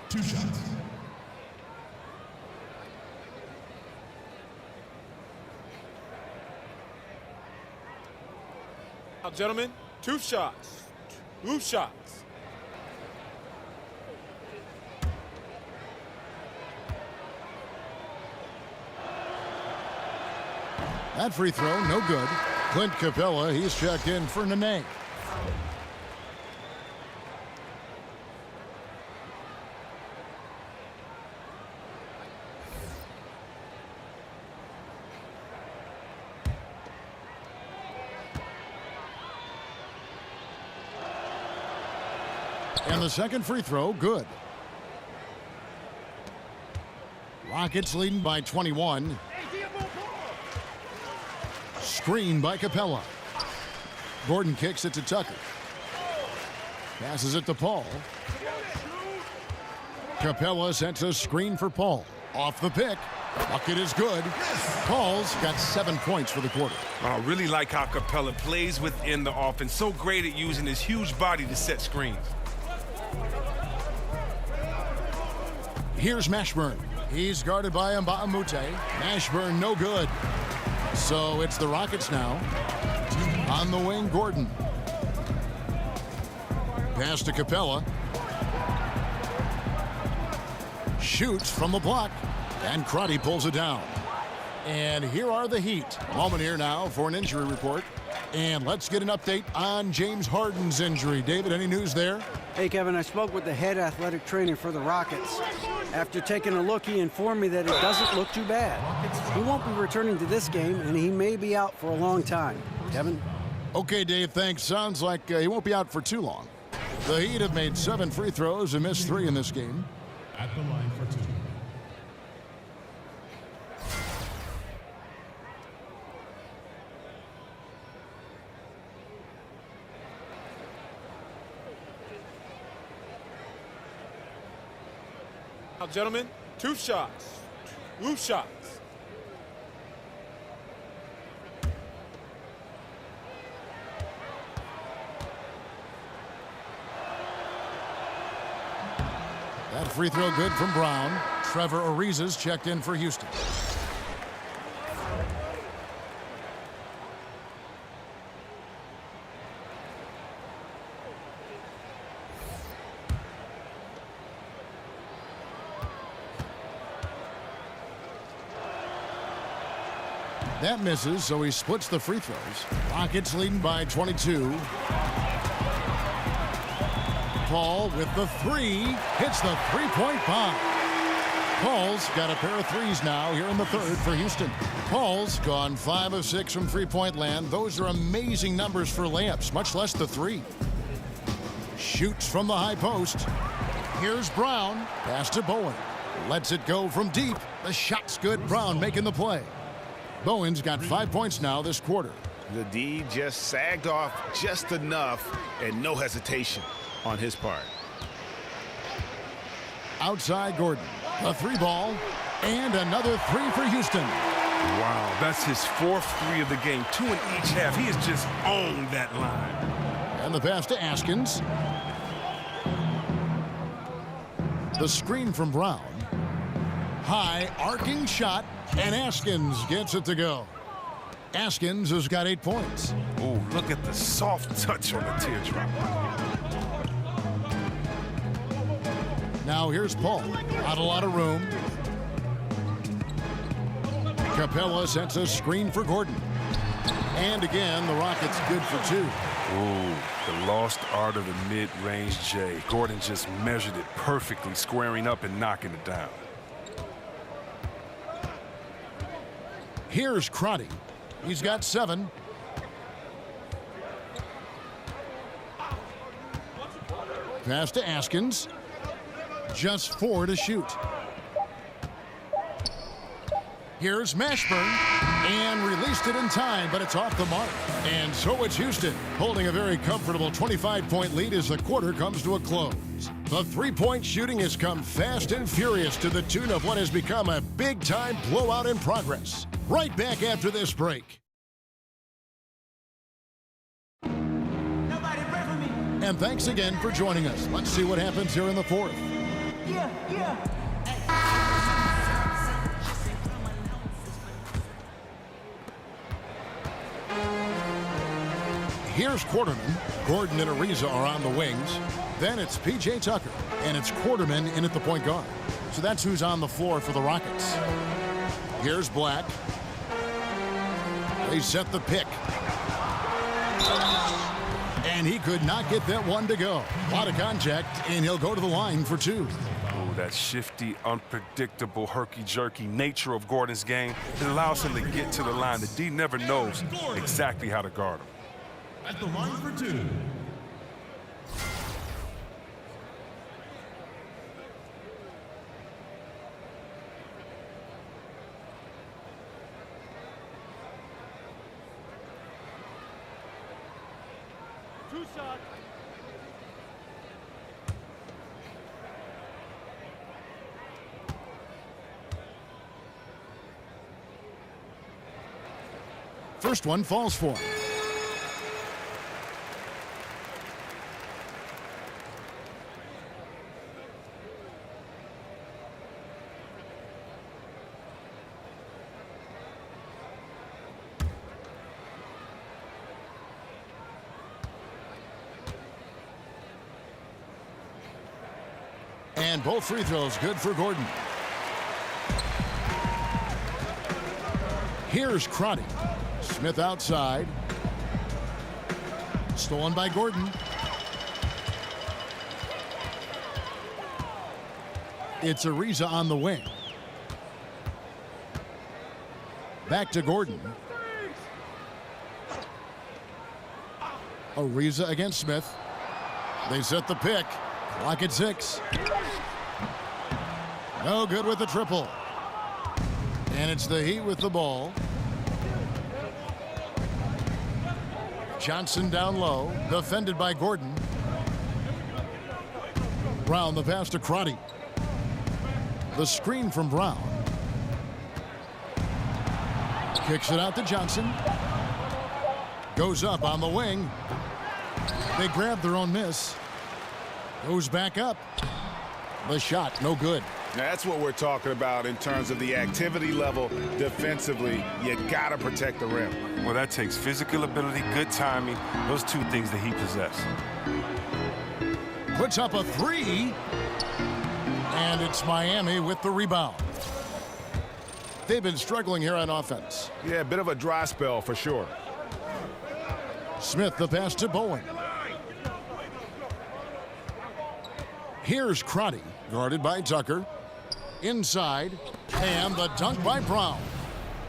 2 shots. Now, gentlemen, 2 shots. 2 shots. That free throw, no good. Clint Capella, he's checked in for Nene. And the second free throw, good. Rockets leading by 21. Screen by Capella. Gordon kicks it to Tucker. Passes it to Paul. Capella sets a screen for Paul. Off the pick. Bucket is good. Paul's got 7 points for the quarter. I really like how Capella plays within the offense. So great at using his huge body to set screens. Here's Mashburn. He's guarded by Mbamute. Mashburn no good. So it's the Rockets now. On the wing, Gordon. Pass to Capella. Shoots from the block. And Crotty pulls it down. And here are the Heat. Moment here now for an injury report. And let's get an update on James Harden's injury. David, any news there? Hey, Kevin, I spoke with the head athletic trainer for the Rockets. After taking a look, he informed me that it doesn't look too bad. He won't be returning to this game, and he may be out for a long time. Kevin? Okay, Dave, thanks. Sounds like he won't be out for too long. The Heat have made 7 free throws and missed 3 in this game. At the line for 2. Now, gentlemen, 2 shots. 2 shots. That free throw good from Brown. Trevor Ariza's checked in for Houston. That misses, so he splits the free throws. Rockets leading by 22. Paul with the 3. Hits the three-point bomb. Paul's got a pair of threes now here in the third for Houston. Paul's gone 5 of 6 from three-point land. Those are amazing numbers for layups, much less the 3. Shoots from the high post. Here's Brown. Pass to Bowen. Lets it go from deep. The shot's good. Brown making the play. Bowen's got 5 points now this quarter. The D just sagged off just enough and no hesitation on his part. Outside Gordon. A 3 ball and another 3 for Houston. Wow, that's his 4th 3 of the game. 2 in each half. He has just owned that line. And the pass to Askins. The screen from Brown. High arcing shot, and Askins gets it to go. Askins has got 8 points. Oh, look at the soft touch on the teardrop. Now here's Paul. Not a lot of room. Capella sets a screen for Gordon. And again, the Rockets good for 2. Ooh, the lost art of the mid-range J. Gordon just measured it perfectly, squaring up and knocking it down. Here's Crotty. He's got 7. Pass to Askins. Just 4 to shoot. Here's Mashburn, and released it in time, but it's off the mark. And so it's Houston, holding a very comfortable 25-point lead as the quarter comes to a close. The three-point shooting has come fast and furious to the tune of what has become a big-time blowout in progress. Right back after this break. Nobody And thanks again for joining us. Let's see what happens here in the fourth. Here's Quarterman. Gordon and Ariza are on the wings. Then it's P.J. Tucker, and it's Quarterman in at the point guard. So that's who's on the floor for the Rockets. Here's Black. They set the pick. And he could not get that one to go. A lot of contact, and he'll go to the line for two. Oh, that shifty, unpredictable, herky-jerky nature of Gordon's game, it allows him to get to the line. The D never knows exactly how to guard him. At the line for two. Two shots. First one falls for him. And both free throws good for Gordon. Here's Crotty. Smith outside. Stolen by Gordon. It's Ariza on the wing. Back to Gordon. Ariza against Smith. They set the pick. Clock at 6. No good with the triple. And it's the Heat with the ball. Johnson down low, defended by Gordon. Brown the pass to Crotty. The screen from Brown. Kicks it out to Johnson. Goes up on the wing. They grab their own miss. Goes back up. The shot, no good. That's what we're talking about in terms of the activity level defensively. You got to protect the rim. Well, that takes physical ability, good timing, those two things that he possesses. Puts up a 3. And it's Miami with the rebound. They've been struggling here on offense. Yeah, a bit of a dry spell for sure. Smith the pass to Bowen. Here's Crotty, guarded by Tucker. Inside, and the dunk by Brown.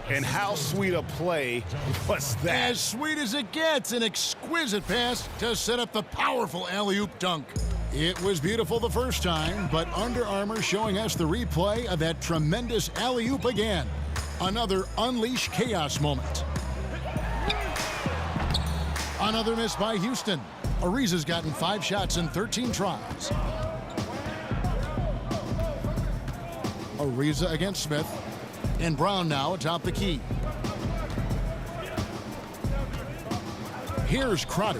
And how sweet a play was that? As sweet as it gets, an exquisite pass to set up the powerful alley-oop dunk. It was beautiful the first time, but Under Armour showing us the replay of that tremendous alley-oop again. Another unleash chaos moment. Another miss by Houston. Ariza's gotten 5 shots in 13 tries. Ariza against Smith. And Brown now atop the key. Here's Crotty.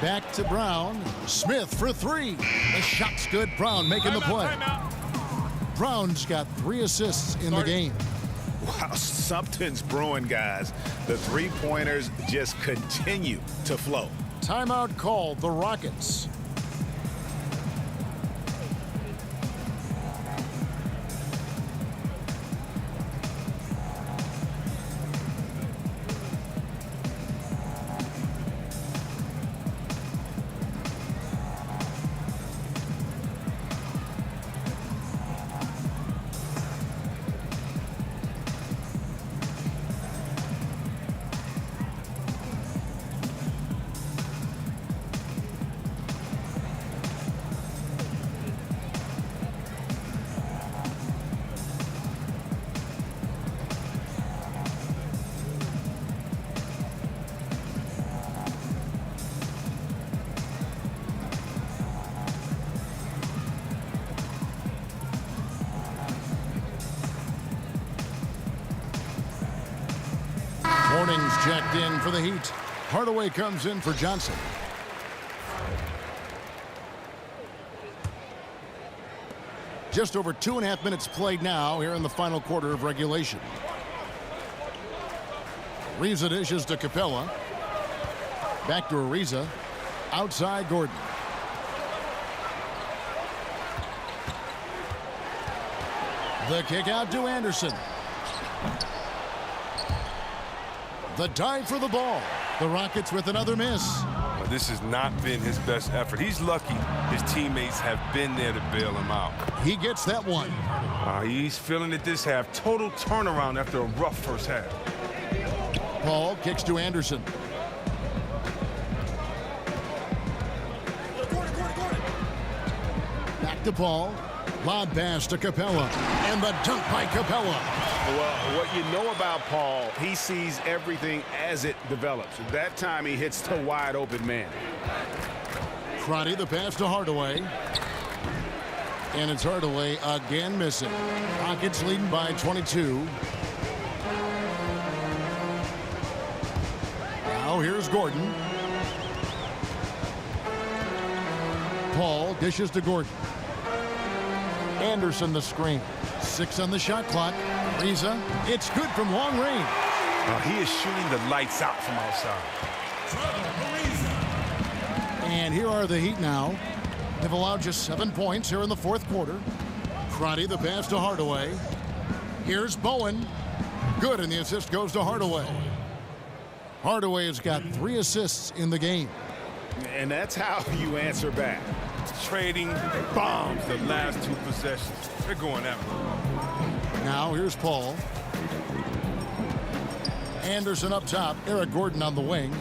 Back to Brown. Smith for 3. The shot's good. Brown making the play. Brown's got 3 assists in the game. Wow, something's brewing, guys. The three-pointers just continue to flow. Timeout called, the Rockets. for the Heat. Hardaway comes in for Johnson. Just over 2.5 minutes played now here in the final quarter of regulation. Ariza dishes to Capella. Back to Ariza. Outside Gordon. The kick out to Anderson. The dive for the ball. The Rockets with another miss. Well, this has not been his best effort. He's lucky his teammates have been there to bail him out. He gets that one. He's feeling it this half. Total turnaround after a rough first half. Paul kicks to Anderson. Back to Paul. Lob pass to Capella. And the dunk by Capella. Well, what you know about Paul, he sees everything as it develops. That time he hits the wide open man. Crotty the pass to Hardaway. And it's Hardaway again missing. Rockets leading by 22. Now here's Gordon. Paul dishes to Gordon. Anderson the screen. 6 on the shot clock. Ariza, it's good from long range. He is shooting the lights out from outside. And here are the Heat now. They've allowed just 7 points here in the fourth quarter. Crotty the pass to Hardaway. Here's Bowen. Good, and the assist goes to Hardaway. Hardaway has got 3 assists in the game. And that's how you answer back. Trading bombs the last 2 possessions. They're going at me. Now here's Paul. Anderson up top. Eric Gordon on the wing.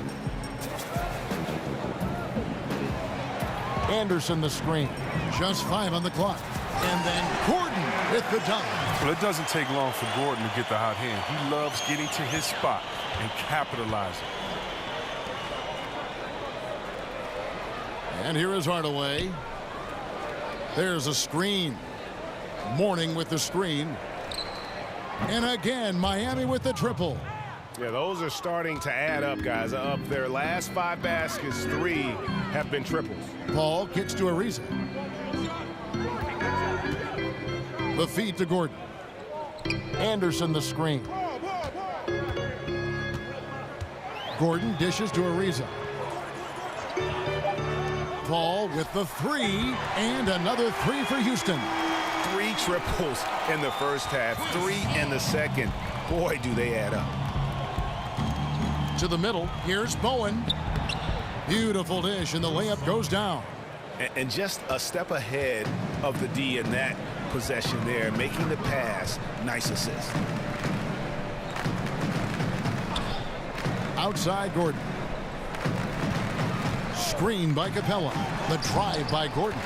Anderson the screen. Just 5 on the clock. And then Gordon with the dunk. Well, it doesn't take long for Gordon to get the hot hand. He loves getting to his spot and capitalizing. And here is Hardaway. There's a screen. Mourning with the screen. And again, Miami with the triple. Yeah, those are starting to add up, guys. Of their last 5 baskets, 3 have been triples. Paul kicks to Ariza. The feed to Gordon. Anderson the screen. Gordon dishes to Ariza. Paul with the 3, and another 3 for Houston. 3 triples in the first half, 3 in the second. Boy, do they add up. To the middle, here's Bowen. Beautiful dish, and the layup goes down. And just a step ahead of the D in that possession there, making the pass. Nice assist. Outside Gordon. Screen by Capella. The drive by Gordon.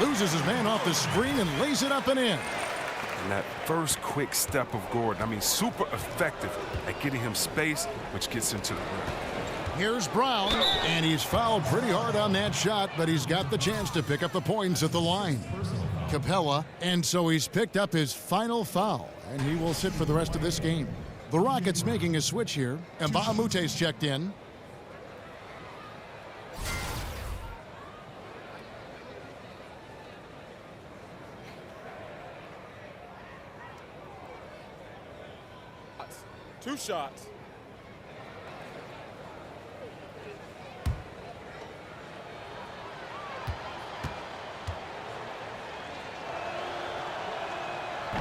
Loses his man off the screen and lays it up and in. And that first quick step of Gordon, super effective at getting him space, which gets into the rim. Here's Brown, and he's fouled pretty hard on that shot, but he's got the chance to pick up the points at the line. Capella, and so he's picked up his final foul, and he will sit for the rest of this game. The Rockets making a switch here, and Mbah a Moute's checked in. Two shots.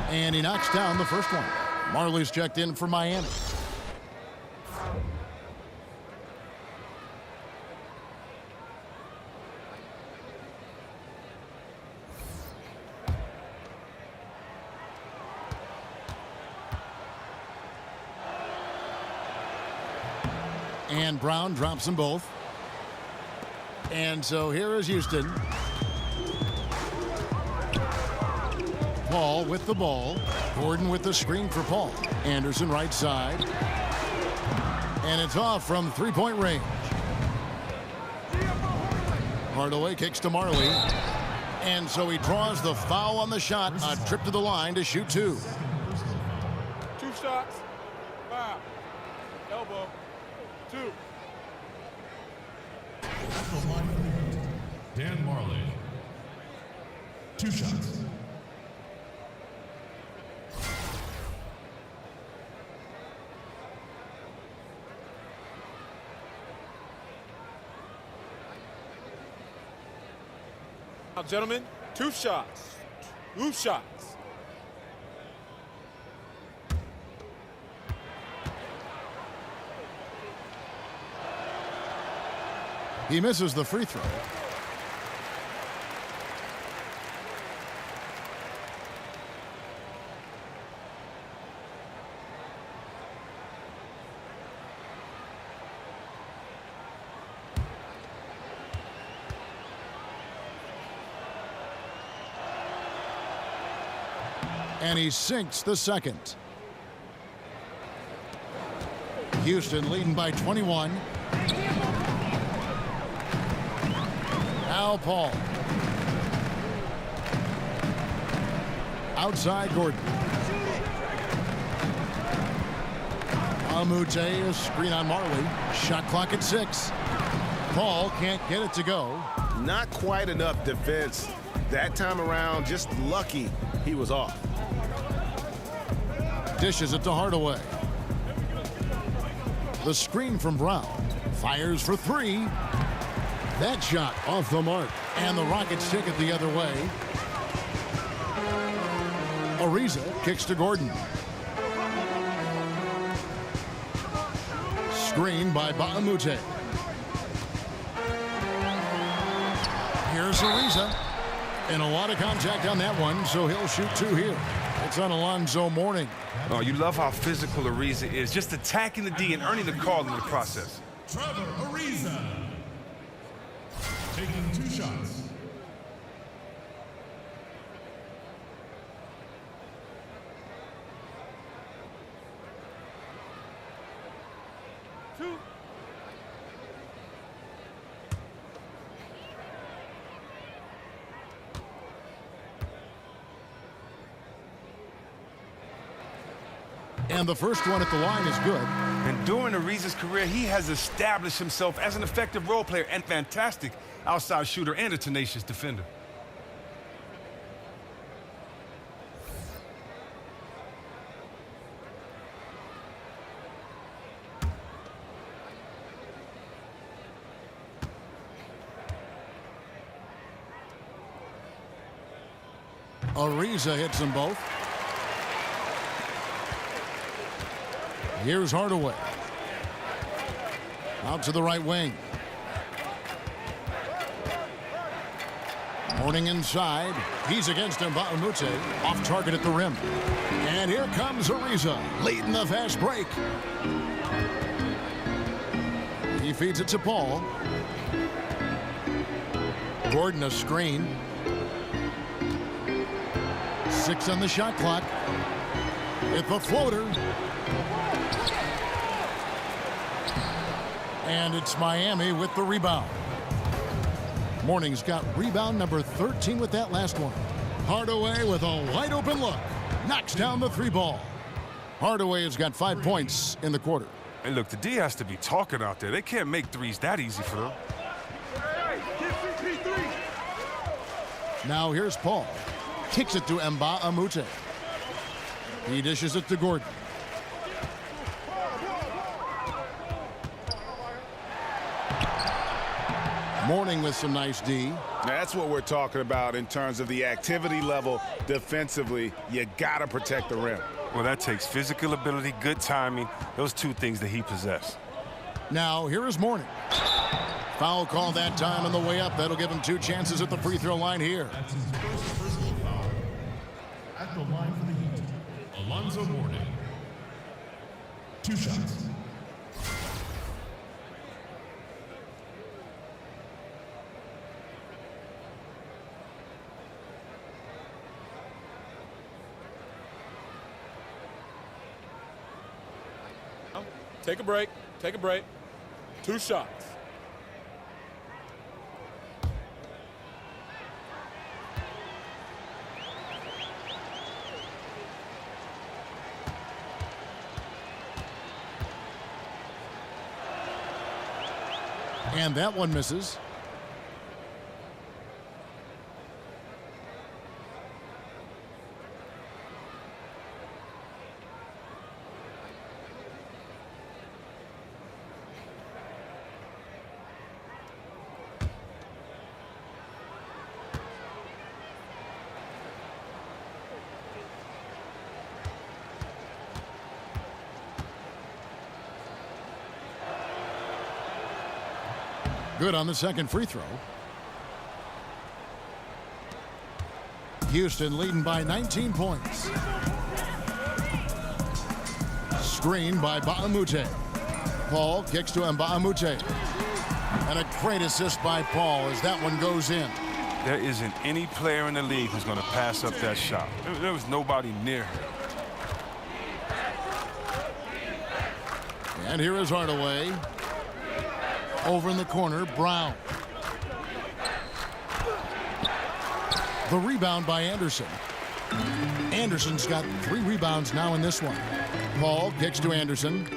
And he knocks down the first one. Marley's checked in for Miami. And Brown drops them both. And so here is Houston. Paul with the ball. Gordon with the screen for Paul. Anderson right side. And it's off from three-point range. Hardaway kicks to Marley. And so he draws the foul on the shot. A trip to the line to shoot 2. 2 shots. Foul. Elbow. 2. At the line for the Heat, Dan Marley. 2 shots. Now, gentlemen, 2 shots. 2 shots. He misses the free throw. And he sinks the second. Houston leading by 21. Al Paul. Outside Gordon. Amute, a screen on Marley. Shot clock at 6. Paul can't get it to go. Not quite enough defense. That time around, just lucky he was off. Dishes it to Hardaway. The screen from Brown. Fires for 3. That shot off the mark. And the Rockets take it the other way. Ariza kicks to Gordon. Screen by Baamute. Here's Ariza. And a lot of contact on that one, so he'll shoot 2 here. It's on Alonzo Mourning. Oh, you love how physical Ariza is, just attacking the D and earning the call in the process. Trevor Ariza. Taking 2 shots. And the first one at the line is good. And during Ariza's career, he has established himself as an effective role player and fantastic outside shooter and a tenacious defender. Ariza hits them both. Here's Hardaway. Out to the right wing. Mourning inside. He's against him. Baamute off target at the rim. And here comes Ariza leading the fast break. He feeds it to Paul. Gordon a screen. 6 on the shot clock. With the floater. And it's Miami with the rebound. Mourning's got rebound number 13 with that last one. Hardaway with a wide open look. Knocks down the 3 ball. Hardaway has got 5 points in the quarter. And look, the D has to be talking out there. They can't make threes that easy for them. Now here's Paul. Kicks it to Baamute. He dishes it to Gordon. Mourning with some nice D. That's what we're talking about in terms of the activity level defensively. You got to protect the rim. Well, that takes physical ability, good timing, those 2 things that he possesses. Now, here is Mourning. Foul call that time on the way up. That'll give him 2 chances at the free throw line here. That's his first personal foul. At the line for the Heat, Alonzo Mourning. 2 shots. Take a break. Take a break. 2 shots. And that one misses. Good on the second free throw. Houston leading by 19 points. Screen by Mbah-a-Moute. Paul kicks to Mbah-a-Moute. And a great assist by Paul as that one goes in. There isn't any player in the league who's going to pass up that shot. There was nobody near him. And here is Hardaway. Over in the corner, Brown. The rebound by Anderson. Anderson's got 3 rebounds now in this one. Paul kicks to Anderson.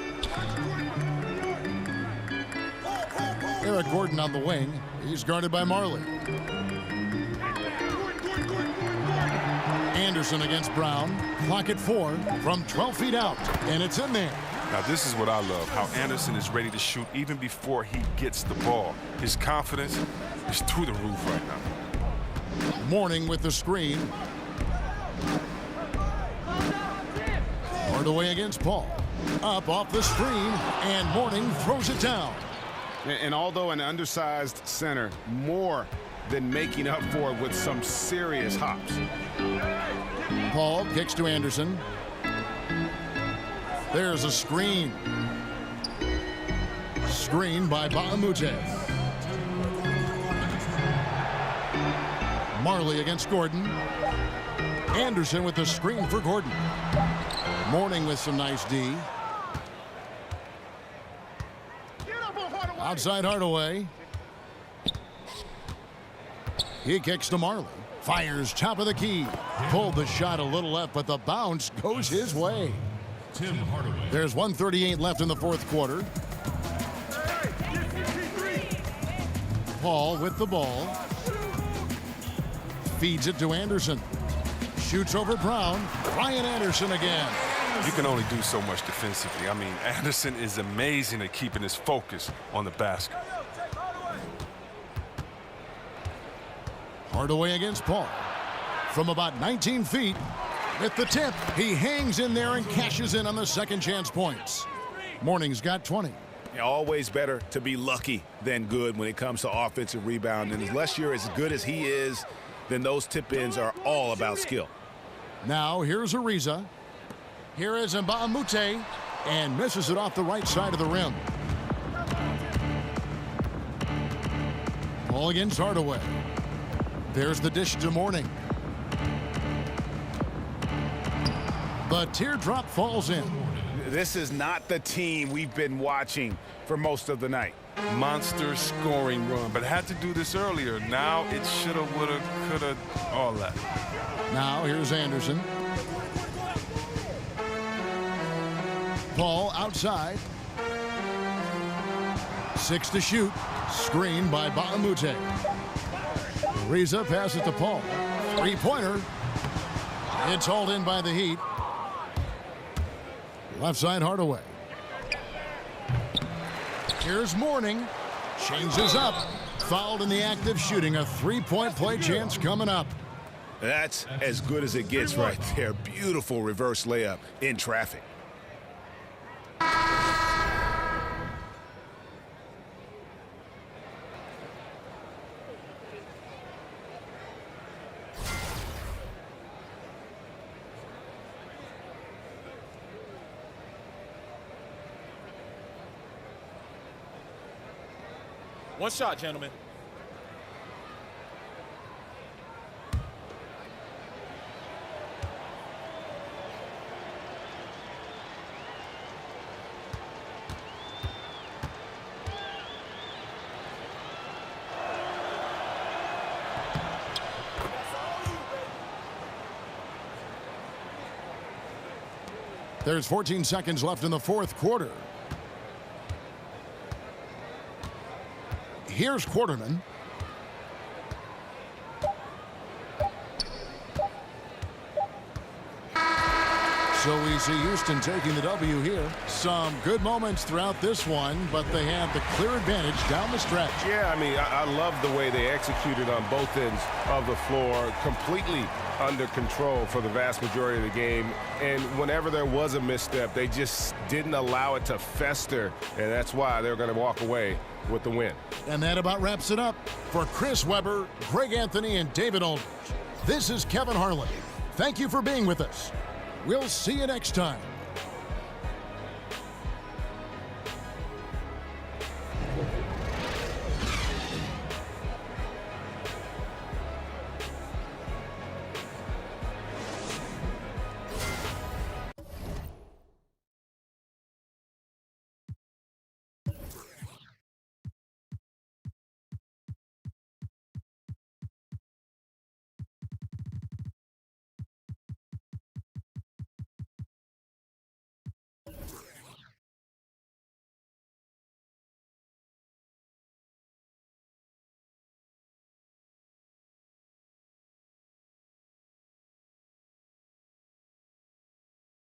Eric Gordon on the wing. He's guarded by Marley. Anderson against Brown. Clock at 4 from 12 feet out. And it's in there. Now, this is what I love, how Anderson is ready to shoot even before he gets the ball. His confidence is through the roof right now. Mourning with the screen. Hardaway against Paul. Up off the screen, and Mourning throws it down. And although an undersized center, more than making up for it with some serious hops. Paul kicks to Anderson. There's a screen. Screen by Mbah-a-Moute. Marley against Gordon. Anderson with the screen for Gordon. Mourning with some nice D. Outside Hardaway. He kicks to Marley. Fires top of the key. Pulled the shot a little left, but the bounce goes his way. Tim Hardaway. There's 1:38 left in the fourth quarter. Paul with the ball. Feeds it to Anderson. Shoots over Brown. Ryan Anderson again. You can only do so much defensively. I mean, Anderson is amazing at keeping his focus on the basket. Hardaway against Paul. From about 19 feet. With the tip, he hangs in there and cashes in on the second chance points. Mourning's got 20. Always better to be lucky than good when it comes to offensive rebound. And unless you're as good as he is, then those tip-ins are all about skill. Now here's Ariza. Here is Mbah-a-Moute, and misses it off the right side of the rim. Paul against Hardaway. There's the dish to Mourning. The teardrop falls in. This is not the team we've been watching for most of the night. Monster scoring run, but had to do this earlier. Now it shoulda, woulda, coulda, all that. Now here's Anderson. Paul outside. 6 to shoot. Screen by Mbah-a-Moute. Ariza passes to Paul. 3-pointer. It's hauled in by the Heat. Left side Hardaway. Here's Mourning. Changes up. Fouled in the act of shooting. A 3-point play chance coming up. That's as good as it gets right there. Beautiful reverse layup in traffic. One shot, gentlemen. There's 14 seconds left in the fourth quarter. Here's Quarterman. So we see Houston taking the W here. Some good moments throughout this one, but they have the clear advantage down the stretch. Yeah, I mean, I love the way they executed on both ends of the floor, completely under control for the vast majority of the game. And whenever there was a misstep, they just didn't allow it to fester, and that's why they're going to walk away with the win. And that about wraps it up. For Chris Webber, Greg Anthony, and David Aldridge, this is Kevin Harlan. Thank you for being with us. We'll see you next time.